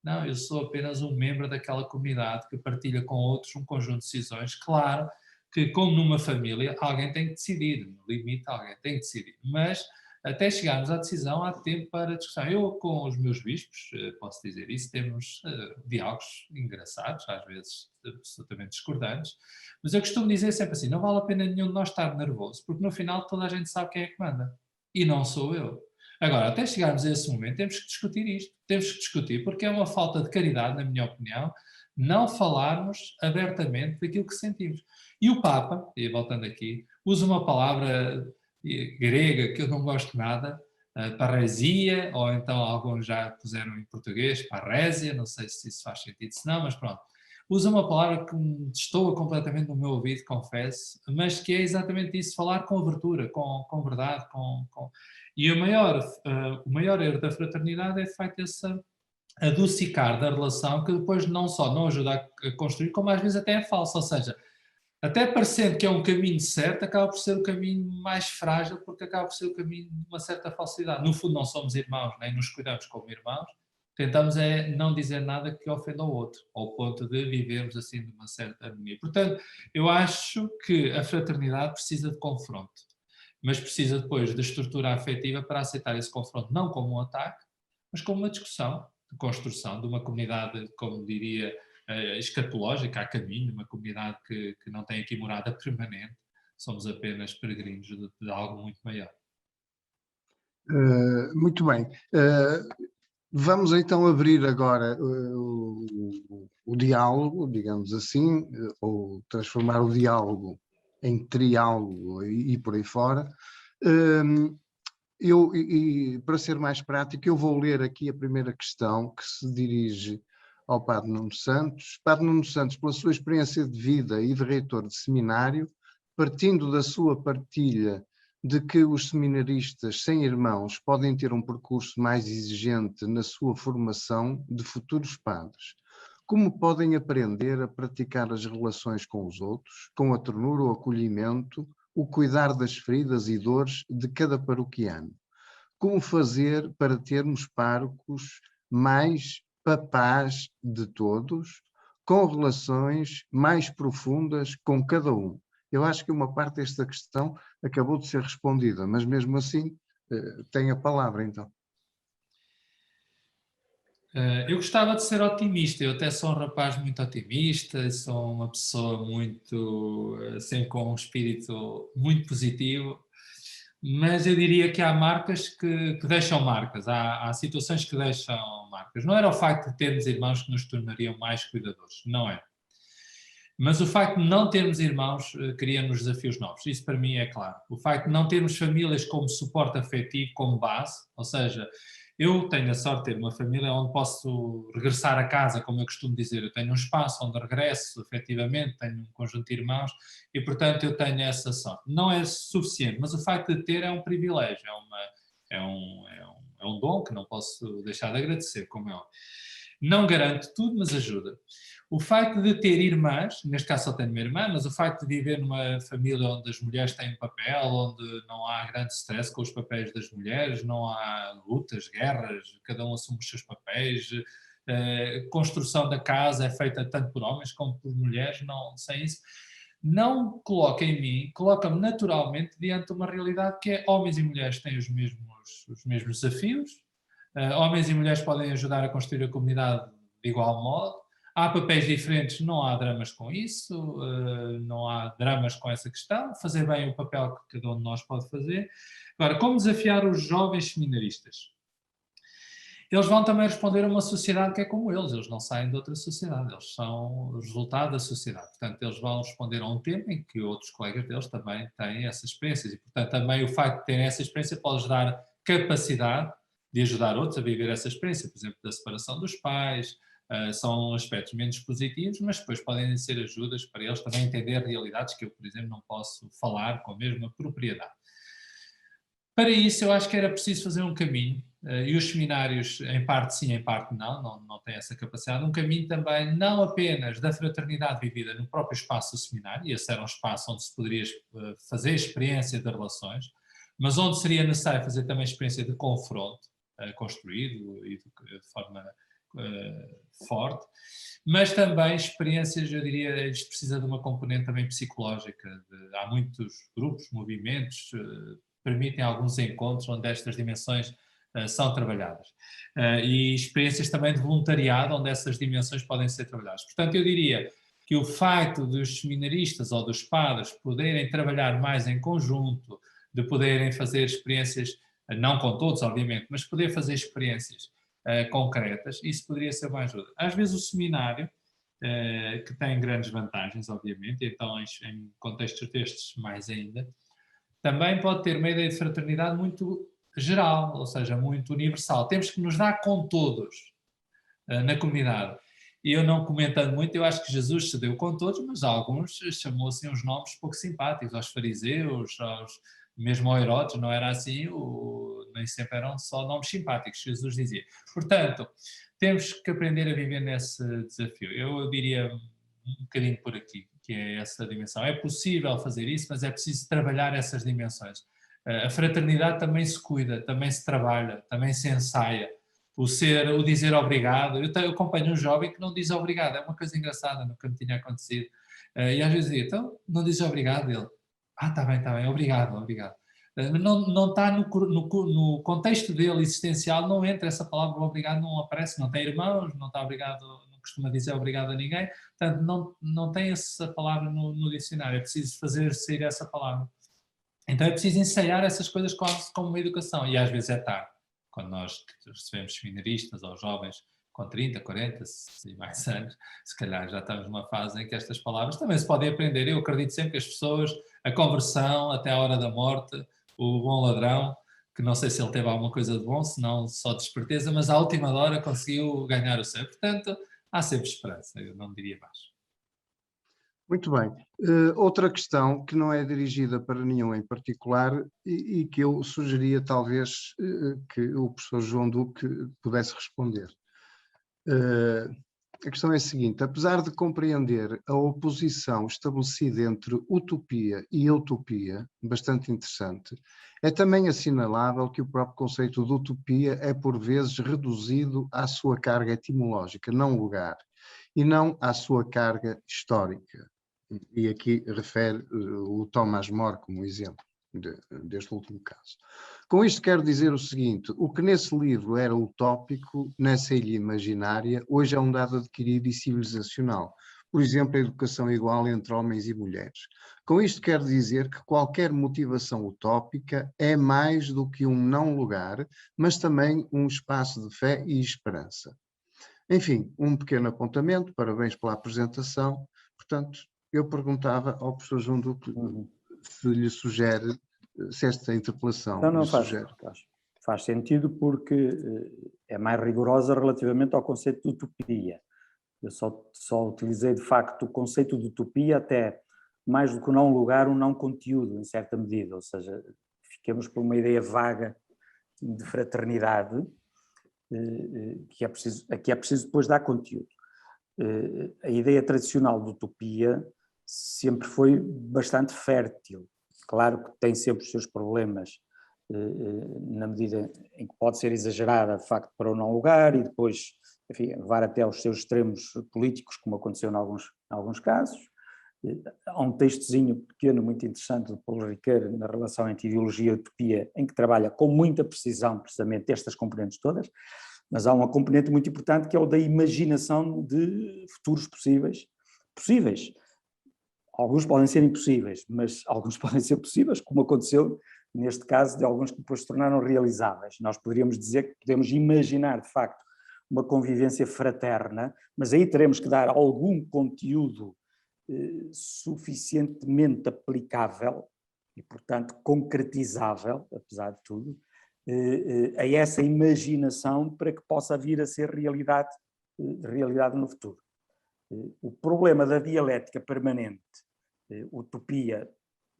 Não, eu sou apenas um membro daquela comunidade que partilha com outros um conjunto de decisões. Claro que, como numa família, alguém tem que decidir, no limite alguém tem que decidir, mas até chegarmos à decisão, há tempo para discussão. Eu, com os meus bispos, posso dizer isso, temos diálogos engraçados, às vezes absolutamente discordantes, mas eu costumo dizer sempre assim, não vale a pena nenhum de nós estar nervoso, porque no final toda a gente sabe quem é que manda, e não sou eu. Agora, até chegarmos a esse momento, temos que discutir isto, temos que discutir, porque é uma falta de caridade, na minha opinião, não falarmos abertamente daquilo que sentimos. E o Papa, e voltando aqui, usa uma palavra grega que eu não gosto nada, parresia, ou então alguns já puseram em português, parrésia, não sei se isso faz sentido, se não, mas pronto. Usa uma palavra que me destoa completamente no meu ouvido, confesso, mas que é exatamente isso, falar com abertura, com verdade, E o maior erro da fraternidade é, de facto, esse adocicar da relação, que depois não só não ajuda a construir, como às vezes até é falsa, ou seja, até parecendo que é um caminho certo, acaba por ser o caminho mais frágil, porque acaba por ser o caminho de uma certa falsidade. No fundo, não somos irmãos, nem nos cuidamos como irmãos, tentamos é não dizer nada que ofenda o outro, ao ponto de vivermos assim de uma certa harmonia. Portanto, eu acho que a fraternidade precisa de confronto, mas precisa depois de estrutura afetiva para aceitar esse confronto, não como um ataque, mas como uma discussão, de construção de uma comunidade, como diria, escatológica, a caminho, uma comunidade que não tem aqui morada permanente, somos apenas peregrinos de algo muito maior. Muito bem. Vamos então abrir agora o diálogo, digamos assim, ou transformar o diálogo em triálogo e por aí fora. Para ser mais prático, eu vou ler aqui a primeira questão que se dirige ao Padre Nuno Santos. Padre Nuno Santos, pela sua experiência de vida e de reitor de seminário, partindo da sua partilha de que os seminaristas sem irmãos podem ter um percurso mais exigente na sua formação de futuros padres, como podem aprender a praticar as relações com os outros, com a ternura, o acolhimento, o cuidar das feridas e dores de cada paroquiano? Como fazer para termos párocos mais papás de todos, com relações mais profundas com cada um? Eu acho que uma parte desta questão acabou de ser respondida, mas mesmo assim tem a palavra então. Eu gostava de ser otimista, eu até sou um rapaz muito otimista, sou uma pessoa muito, sempre com um espírito muito positivo, mas eu diria que há marcas que deixam marcas, há situações que deixam marcas. Não era o facto de termos irmãos que nos tornariam mais cuidadores, não é. Mas o facto de não termos irmãos cria-nos desafios novos, isso para mim é claro. O facto de não termos famílias como suporte afetivo, como base, ou seja, eu tenho a sorte de ter uma família onde posso regressar a casa, como eu costumo dizer, eu tenho um espaço onde regresso, efetivamente, tenho um conjunto de irmãos e, portanto, eu tenho essa sorte. Não é suficiente, mas o facto de ter é um privilégio, é um dom que não posso deixar de agradecer, como é óbvio. Não garante tudo, mas ajuda. O facto de ter irmãs, neste caso só tenho uma irmã, mas o facto de viver numa família onde as mulheres têm um papel, onde não há grande stress com os papéis das mulheres, não há lutas, guerras, cada um assume os seus papéis, construção da casa é feita tanto por homens como por mulheres, não, sem isso, não coloca em mim, coloca-me naturalmente diante de uma realidade que é homens e mulheres têm os mesmos desafios, homens e mulheres podem ajudar a construir a comunidade de igual modo. Há papéis diferentes, não há dramas com isso, não há dramas com essa questão. Fazer bem o papel que cada um de nós pode fazer. Agora, como desafiar os jovens seminaristas? Eles vão também responder a uma sociedade que é como eles não saem de outra sociedade, eles são o resultado da sociedade. Portanto, eles vão responder a um tempo em que outros colegas deles também têm essas experiências e, portanto, também o facto de terem essa experiência pode-lhes dar capacidade de ajudar outros a viver essa experiência, por exemplo, da separação dos pais, são aspectos menos positivos, mas depois podem ser ajudas para eles também entender realidades que eu, por exemplo, não posso falar com a mesma propriedade. Para isso, eu acho que era preciso fazer um caminho, e os seminários, em parte sim, em parte não têm essa capacidade, um caminho também não apenas da fraternidade vivida no próprio espaço do seminário, e esse era um espaço onde se poderia fazer experiência de relações, mas onde seria necessário fazer também experiência de confronto, construído e de forma forte, mas também experiências, eu diria, isto precisa de uma componente também psicológica. Há muitos grupos, movimentos, permitem alguns encontros onde estas dimensões são trabalhadas. E experiências também de voluntariado, onde essas dimensões podem ser trabalhadas. Portanto, eu diria que o facto dos seminaristas ou dos padres poderem trabalhar mais em conjunto, de poderem fazer experiências, não com todos, obviamente, mas poder fazer experiências concretas, isso poderia ser uma ajuda. Às vezes o seminário, que tem grandes vantagens, obviamente, então em contextos destes mais ainda, também pode ter uma ideia de fraternidade muito geral, ou seja, muito universal. Temos que nos dar com todos na comunidade. E eu não comentando muito, eu acho que Jesus se deu com todos, mas alguns chamou assim uns nomes pouco simpáticos, aos fariseus, mesmo ao Herodes, não era assim, nem sempre eram só nomes simpáticos, Jesus dizia. Portanto, temos que aprender a viver nesse desafio. Eu diria um bocadinho por aqui, que é essa dimensão. É possível fazer isso, mas é preciso trabalhar essas dimensões. A fraternidade também se cuida, também se trabalha, também se ensaia. O dizer obrigado. Eu acompanho um jovem que não diz obrigado, é uma coisa engraçada, nunca me tinha acontecido. E às vezes digo, então, não diz obrigado? Ele, está bem, obrigado. Não está no contexto dele existencial, não entra essa palavra obrigado, não aparece, não tem irmãos, não está obrigado, não costuma dizer obrigado a ninguém, portanto não tem essa palavra no dicionário, é preciso fazer sair essa palavra. Então é preciso ensaiar essas coisas quase como uma educação, e às vezes é tarde, quando nós recebemos seminaristas ou jovens com 30, 40 e mais anos, se calhar já estamos numa fase em que estas palavras também se podem aprender. Eu acredito sempre que as pessoas, a conversão até a hora da morte, o bom ladrão, que não sei se ele teve alguma coisa de bom, se não só de esperteza, mas à última hora conseguiu ganhar o céu. Portanto, há sempre esperança, eu não diria mais. Muito bem. Outra questão que não é dirigida para nenhum em particular e que eu sugeria talvez que o professor João Duque pudesse responder. A questão é a seguinte: apesar de compreender a oposição estabelecida entre utopia e utopia, bastante interessante, é também assinalável que o próprio conceito de utopia é por vezes reduzido à sua carga etimológica, não lugar, e não à sua carga histórica. E aqui refere o Thomas More como exemplo deste último caso. Com isto quero dizer o seguinte: o que nesse livro era utópico, nessa ilha imaginária, hoje é um dado adquirido e civilizacional. Por exemplo, a educação igual entre homens e mulheres. Com isto quero dizer que qualquer motivação utópica é mais do que um não lugar, mas também um espaço de fé e esperança. Enfim, um pequeno apontamento, parabéns pela apresentação. Portanto, eu perguntava ao professor João Duque se lhe sugere, se esta interpelação lhe sugere. Faz sentido porque é mais rigorosa relativamente ao conceito de utopia. Eu só utilizei de facto o conceito de utopia até mais do que não lugar, um não conteúdo, em certa medida, ou seja, ficamos por uma ideia vaga de fraternidade que é preciso depois dar conteúdo. A ideia tradicional de utopia sempre foi bastante fértil. Claro que tem sempre os seus problemas, na medida em que pode ser exagerada, de facto, para o não lugar e depois, enfim, levar até aos seus extremos políticos, como aconteceu em alguns casos. Há um textozinho pequeno, muito interessante, do Paulo Ricoeur, na relação entre ideologia e utopia, em que trabalha com muita precisão, precisamente, estas componentes todas, mas há uma componente muito importante que é o da imaginação de futuros possíveis. Alguns podem ser impossíveis, mas alguns podem ser possíveis, como aconteceu neste caso de alguns que depois se tornaram realizáveis. Nós poderíamos dizer que podemos imaginar, de facto, uma convivência fraterna, mas aí teremos que dar algum conteúdo suficientemente aplicável e, portanto, concretizável, apesar de tudo, a essa imaginação para que possa vir a ser realidade no futuro. O problema da dialética permanente, utopia,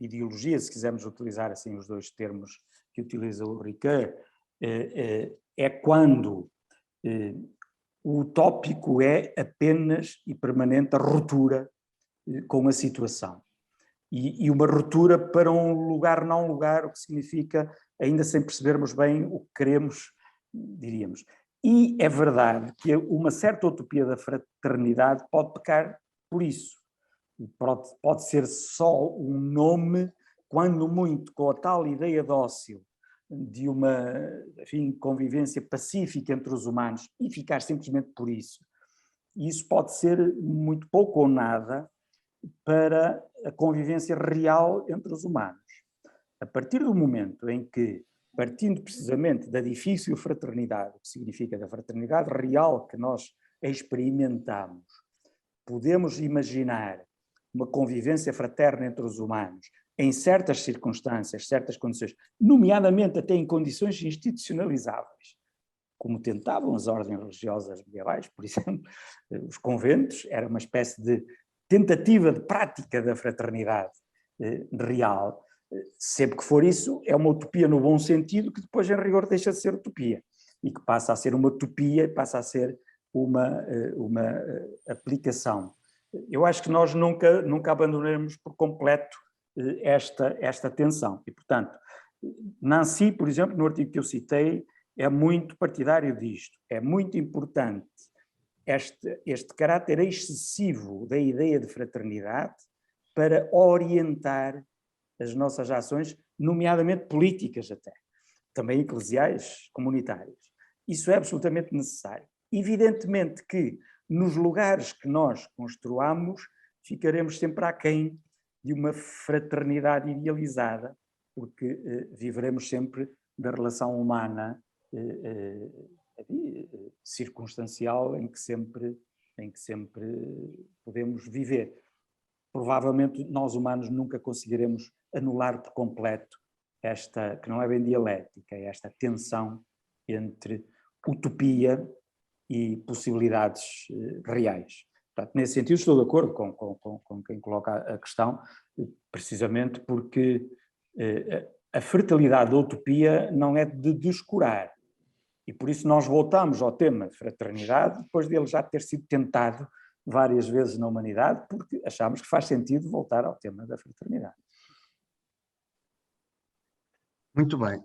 ideologia, se quisermos utilizar assim os dois termos que utiliza o Ricoeur, é quando o utópico é apenas e permanente a ruptura com a situação. E uma ruptura para um lugar não lugar, o que significa ainda sem percebermos bem o que queremos, diríamos. E é verdade que uma certa utopia da fraternidade pode pecar por isso. Pode ser só um nome quando muito com a tal ideia dócil de uma, enfim, convivência pacífica entre os humanos e ficar simplesmente por isso. E isso pode ser muito pouco ou nada para a convivência real entre os humanos. A partir do momento em que, partindo precisamente da difícil fraternidade, o que significa da fraternidade real que nós experimentamos, podemos imaginar uma convivência fraterna entre os humanos em certas circunstâncias, certas condições, nomeadamente até em condições institucionalizáveis, como tentavam as ordens religiosas medievais, por exemplo, os conventos, era uma espécie de tentativa de prática da fraternidade real. Sempre que for isso, é uma utopia no bom sentido, que depois, em rigor, deixa de ser utopia, e que passa a ser uma utopia, passa a ser uma aplicação. Eu acho que nós nunca abandonaremos por completo esta tensão. E, portanto, Nancy, por exemplo, no artigo que eu citei, é muito partidário disto. É muito importante este caráter excessivo da ideia de fraternidade para orientar as nossas ações, nomeadamente políticas até, também eclesiais, comunitárias. Isso é absolutamente necessário. Evidentemente que nos lugares que nós construamos ficaremos sempre aquém de uma fraternidade idealizada, porque viveremos sempre da relação humana circunstancial em que sempre podemos viver. Provavelmente nós humanos nunca conseguiremos anular por completo esta, que não é bem dialética, esta tensão entre utopia e possibilidades reais. Portanto, nesse sentido estou de acordo com quem coloca a questão, precisamente porque a fertilidade da utopia não é de descurar. E por isso nós voltamos ao tema de fraternidade, depois dele já ter sido tentado várias vezes na humanidade, porque achamos que faz sentido voltar ao tema da fraternidade. Muito bem.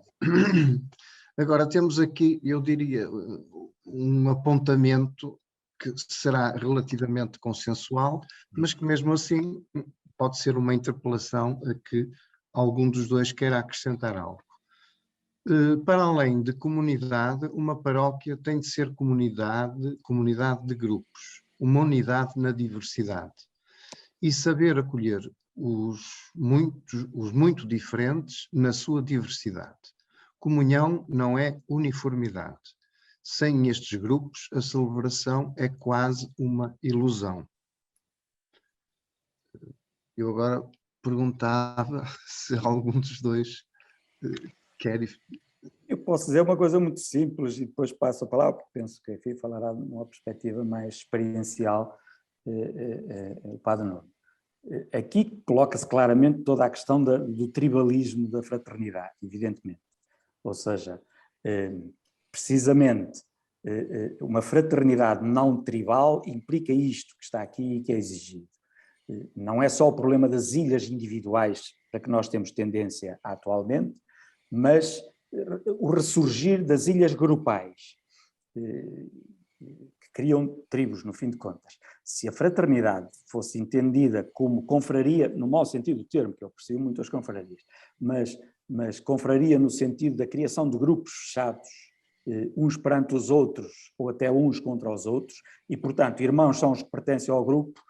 Agora temos aqui, eu diria, um apontamento que será relativamente consensual, mas que mesmo assim pode ser uma interpelação a que algum dos dois queira acrescentar algo. Para além de comunidade, uma paróquia tem de ser comunidade de grupos, uma unidade na diversidade e saber acolher os muito diferentes na sua diversidade. Comunhão não é uniformidade. Sem estes grupos, a celebração é quase uma ilusão. Eu agora perguntava se algum dos dois quer... Eu posso dizer uma coisa muito simples e depois passo a palavra, porque penso que aqui falará numa perspectiva mais experiencial o Padre Nuno. Aqui coloca-se claramente toda a questão do tribalismo da fraternidade, evidentemente. Ou seja, precisamente uma fraternidade não tribal implica isto que está aqui e que é exigido. Não é só o problema das ilhas individuais para que nós temos tendência atualmente, mas o ressurgir das ilhas grupais, que criam tribos, no fim de contas. Se a fraternidade fosse entendida como confraria, no mau sentido do termo, que eu aprecio muito as confrarias, mas confraria no sentido da criação de grupos fechados, uns perante os outros, ou até uns contra os outros, e, portanto, irmãos são os que pertencem ao grupo,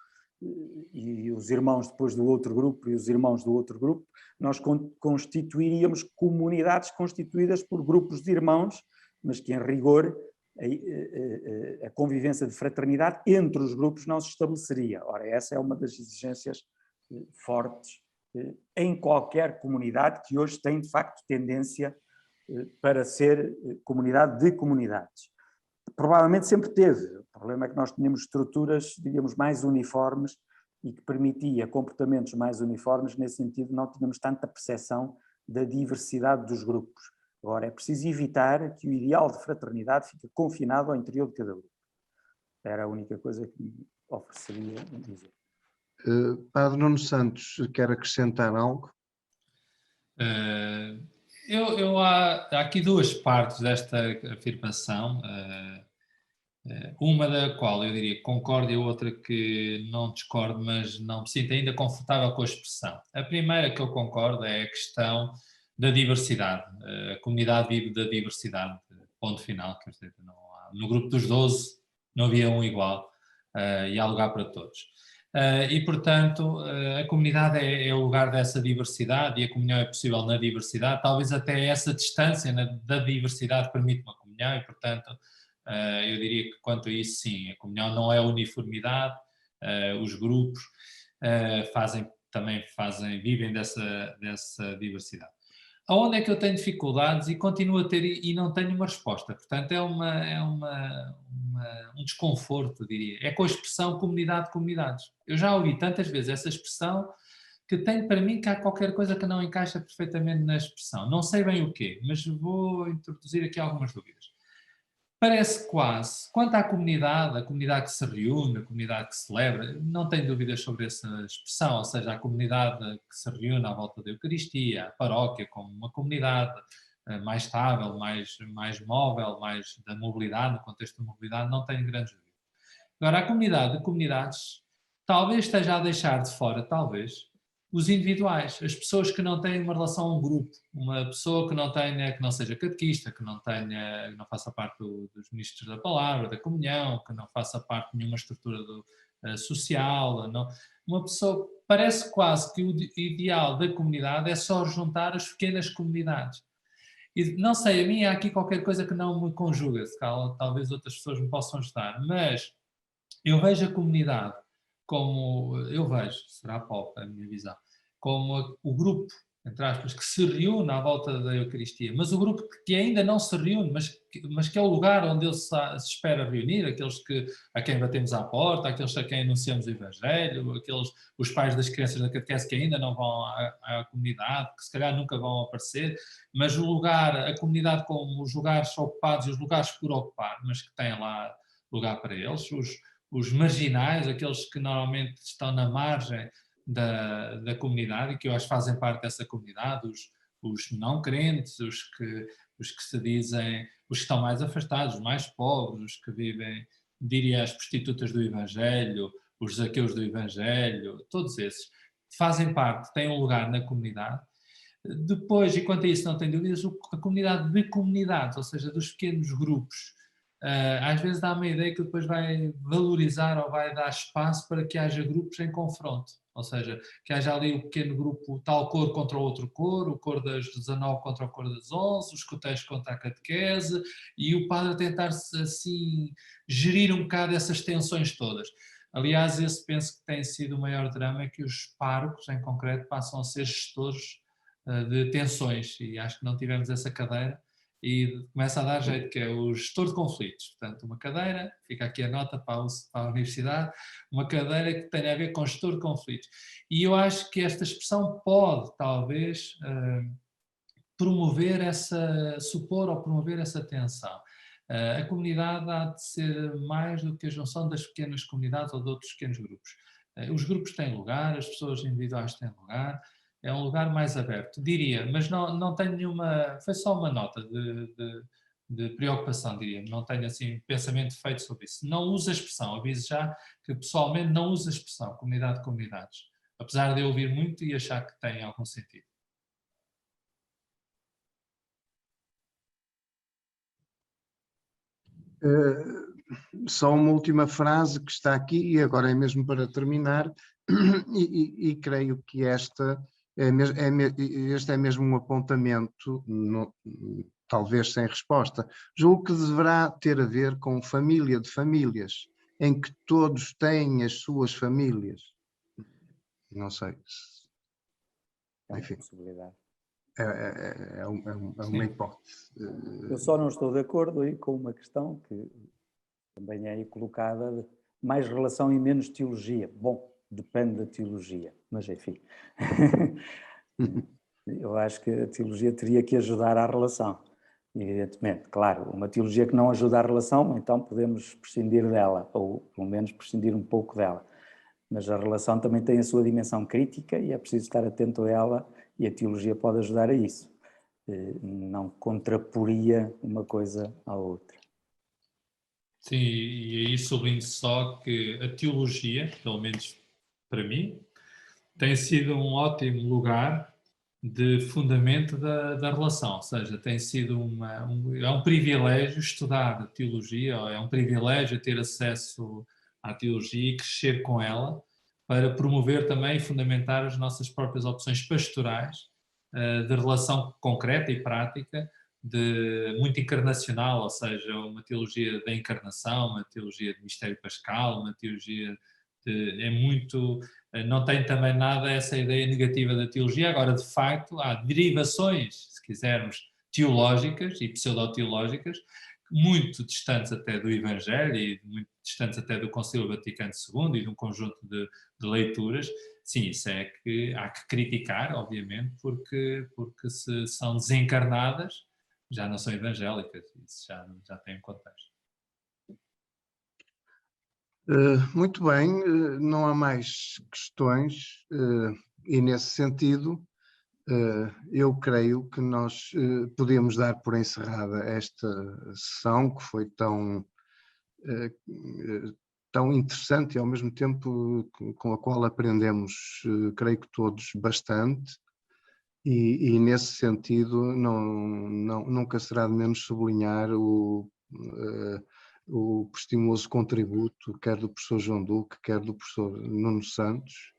e os irmãos depois do outro grupo e os irmãos do outro grupo, nós constituiríamos comunidades constituídas por grupos de irmãos, mas que, em rigor, a convivência de fraternidade entre os grupos não se estabeleceria. Ora, essa é uma das exigências fortes em qualquer comunidade que hoje tem, de facto, tendência para ser comunidade de comunidades. Provavelmente sempre teve. O problema é que nós tínhamos estruturas, digamos, mais uniformes e que permitia comportamentos mais uniformes. Nesse sentido, não tínhamos tanta percepção da diversidade dos grupos. Agora, é preciso evitar que o ideal de fraternidade fique confinado ao interior de cada grupo. Era a única coisa que me ofereceria a dizer. Padre Nuno Santos, quer acrescentar algo? Há aqui duas partes desta afirmação. Uma da qual eu diria que concordo e a outra que não discordo, mas não me sinto ainda confortável com a expressão. A primeira que eu concordo é a questão da diversidade. A comunidade vive da diversidade, ponto final. Quer dizer, no grupo dos 12 não havia um igual e há lugar para todos. E, portanto, a comunidade é o lugar dessa diversidade e a comunhão é possível na diversidade. Talvez até essa distância da diversidade permite uma comunhão e, portanto, eu diria que quanto a isso, sim, a comunhão não é uniformidade, os grupos vivem dessa diversidade. Aonde é que eu tenho dificuldades e continuo a ter e não tenho uma resposta? Portanto, um desconforto, diria. É com a expressão comunidade de comunidades. Eu já ouvi tantas vezes essa expressão que tenho para mim que há qualquer coisa que não encaixa perfeitamente na expressão. Não sei bem o quê, mas vou introduzir aqui algumas dúvidas. Parece quase, quanto à comunidade, a comunidade que se reúne, a comunidade que celebra, não tenho dúvidas sobre essa expressão, ou seja, a comunidade que se reúne à volta da Eucaristia, a paróquia como uma comunidade mais estável, mais móvel, mais da mobilidade, no contexto da mobilidade, não tenho grandes dúvidas. Agora, a comunidade de comunidades talvez esteja a deixar de fora, talvez, os individuais, as pessoas que não têm uma relação a um grupo, uma pessoa que não seja catequista, que não faça parte dos ministros da palavra, da comunhão, que não faça parte de nenhuma estrutura social, uma pessoa, parece quase que o ideal da comunidade é só juntar as pequenas comunidades. E não sei, a mim há aqui qualquer coisa que não me conjuga, talvez outras pessoas me possam ajudar, mas eu vejo a comunidade será pop a minha visão, como o grupo, entre aspas, que se reúne à volta da Eucaristia, mas o grupo que ainda não se reúne, mas que é o lugar onde ele se espera reunir, aqueles a quem batemos à porta, aqueles a quem anunciamos o Evangelho, os pais das crianças da catequese que ainda não vão à comunidade, que se calhar nunca vão aparecer, mas a comunidade como os lugares ocupados e os lugares por ocupar, mas que têm lá lugar para eles, os marginais, aqueles que normalmente estão na margem da comunidade e que eu acho que fazem parte dessa comunidade, os não crentes, os que se dizem, os que estão mais afastados, os mais pobres, os que vivem, diria, as prostitutas do Evangelho, os zaqueus do Evangelho, todos esses fazem parte, têm um lugar na comunidade. Depois, e quanto a isso não tenho dúvidas, a comunidade de comunidades, ou seja, dos pequenos grupos, às vezes dá-me a ideia que depois vai valorizar ou vai dar espaço para que haja grupos em confronto, ou seja, que haja ali o pequeno grupo, tal cor contra o outro cor, o cor das 19 contra o cor das 11, os coteiros contra a catequese, e o padre a tentar-se assim gerir um bocado essas tensões todas. Aliás, esse penso que tem sido o maior drama, é que os párocos, em concreto, passam a ser gestores de tensões, e acho que não tivemos essa cadeira, e começa a dar jeito, que é o gestor de conflitos. Portanto, uma cadeira, fica aqui a nota para a universidade, uma cadeira que tem a ver com gestor de conflitos. E eu acho que esta expressão pode, talvez, supor ou promover essa tensão. A comunidade há de ser mais do que a junção das pequenas comunidades ou de outros pequenos grupos. Os grupos têm lugar, as pessoas individuais têm lugar, é um lugar mais aberto, diria, mas não tenho nenhuma, foi só uma nota de preocupação, diria, não tenho assim pensamento feito sobre isso. Não uso a expressão, aviso já que pessoalmente não uso a expressão comunidade de comunidades, apesar de eu ouvir muito e achar que tem algum sentido. Só uma última frase que está aqui, e agora é mesmo para terminar, e creio que este é mesmo um apontamento, talvez sem resposta. Julgo que deverá ter a ver com família de famílias, em que todos têm as suas famílias. Não sei. É uma enfim, possibilidade. é uma hipótese. Eu só não estou de acordo aí com uma questão que também é aí colocada, de mais relação e menos teologia. Bom, depende da teologia, mas enfim. Eu acho que a teologia teria que ajudar à relação, evidentemente. Claro, uma teologia que não ajuda à relação, então podemos prescindir dela, ou pelo menos prescindir um pouco dela. Mas a relação também tem a sua dimensão crítica e é preciso estar atento a ela, e a teologia pode ajudar a isso. Não contraporia uma coisa à outra. Sim, e aí sublinho só que a teologia, pelo menos para mim, tem sido um ótimo lugar de fundamento da relação, ou seja, tem sido é um privilégio estudar a teologia, ou é um privilégio ter acesso à teologia e crescer com ela, para promover também e fundamentar as nossas próprias opções pastorais, de relação concreta e prática, muito encarnacional, ou seja, uma teologia da encarnação, uma teologia de mistério pascal, uma teologia é muito, não tem também nada essa ideia negativa da teologia. Agora, de facto, há derivações, se quisermos, teológicas e pseudo-teológicas, muito distantes até do Evangelho e muito distantes até do Concílio Vaticano II e de um conjunto de leituras. Sim, isso é que há que criticar, obviamente, porque se são desencarnadas, já não são evangélicas, isso já tem um contexto. Muito bem, não há mais questões e nesse sentido eu creio que nós podemos dar por encerrada esta sessão que foi tão interessante e ao mesmo tempo com a qual aprendemos, creio que todos, bastante, e nesse sentido nunca será de menos sublinhar o prestimoso contributo, quer do professor João Duque, quer do professor Nuno Santos,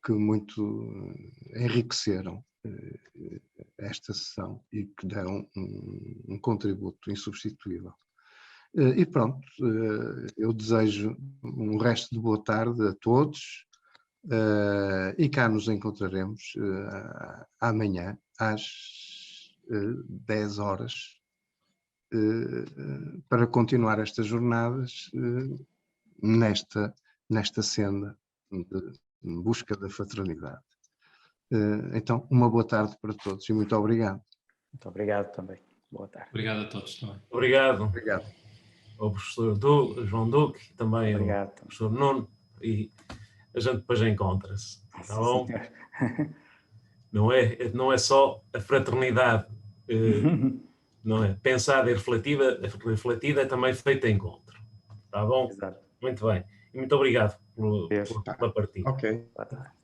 que muito enriqueceram esta sessão e que deram um contributo insubstituível. E pronto, eu desejo um resto de boa tarde a todos e cá nos encontraremos amanhã às 10 horas para continuar estas jornadas nesta senda de busca da fraternidade. Então, uma boa tarde para todos e muito obrigado. Muito obrigado também. Boa tarde. Obrigado a todos também. Obrigado. Obrigado. Ao professor João Duque, também Obrigado. ao professor Nuno, e a gente depois encontra-se, tá bom? Não é só a fraternidade, não é? Pensada e refletida é também feita em encontro, tá bom? Exato. Muito bem, e muito obrigado pela partilha. Ok. Boa tarde.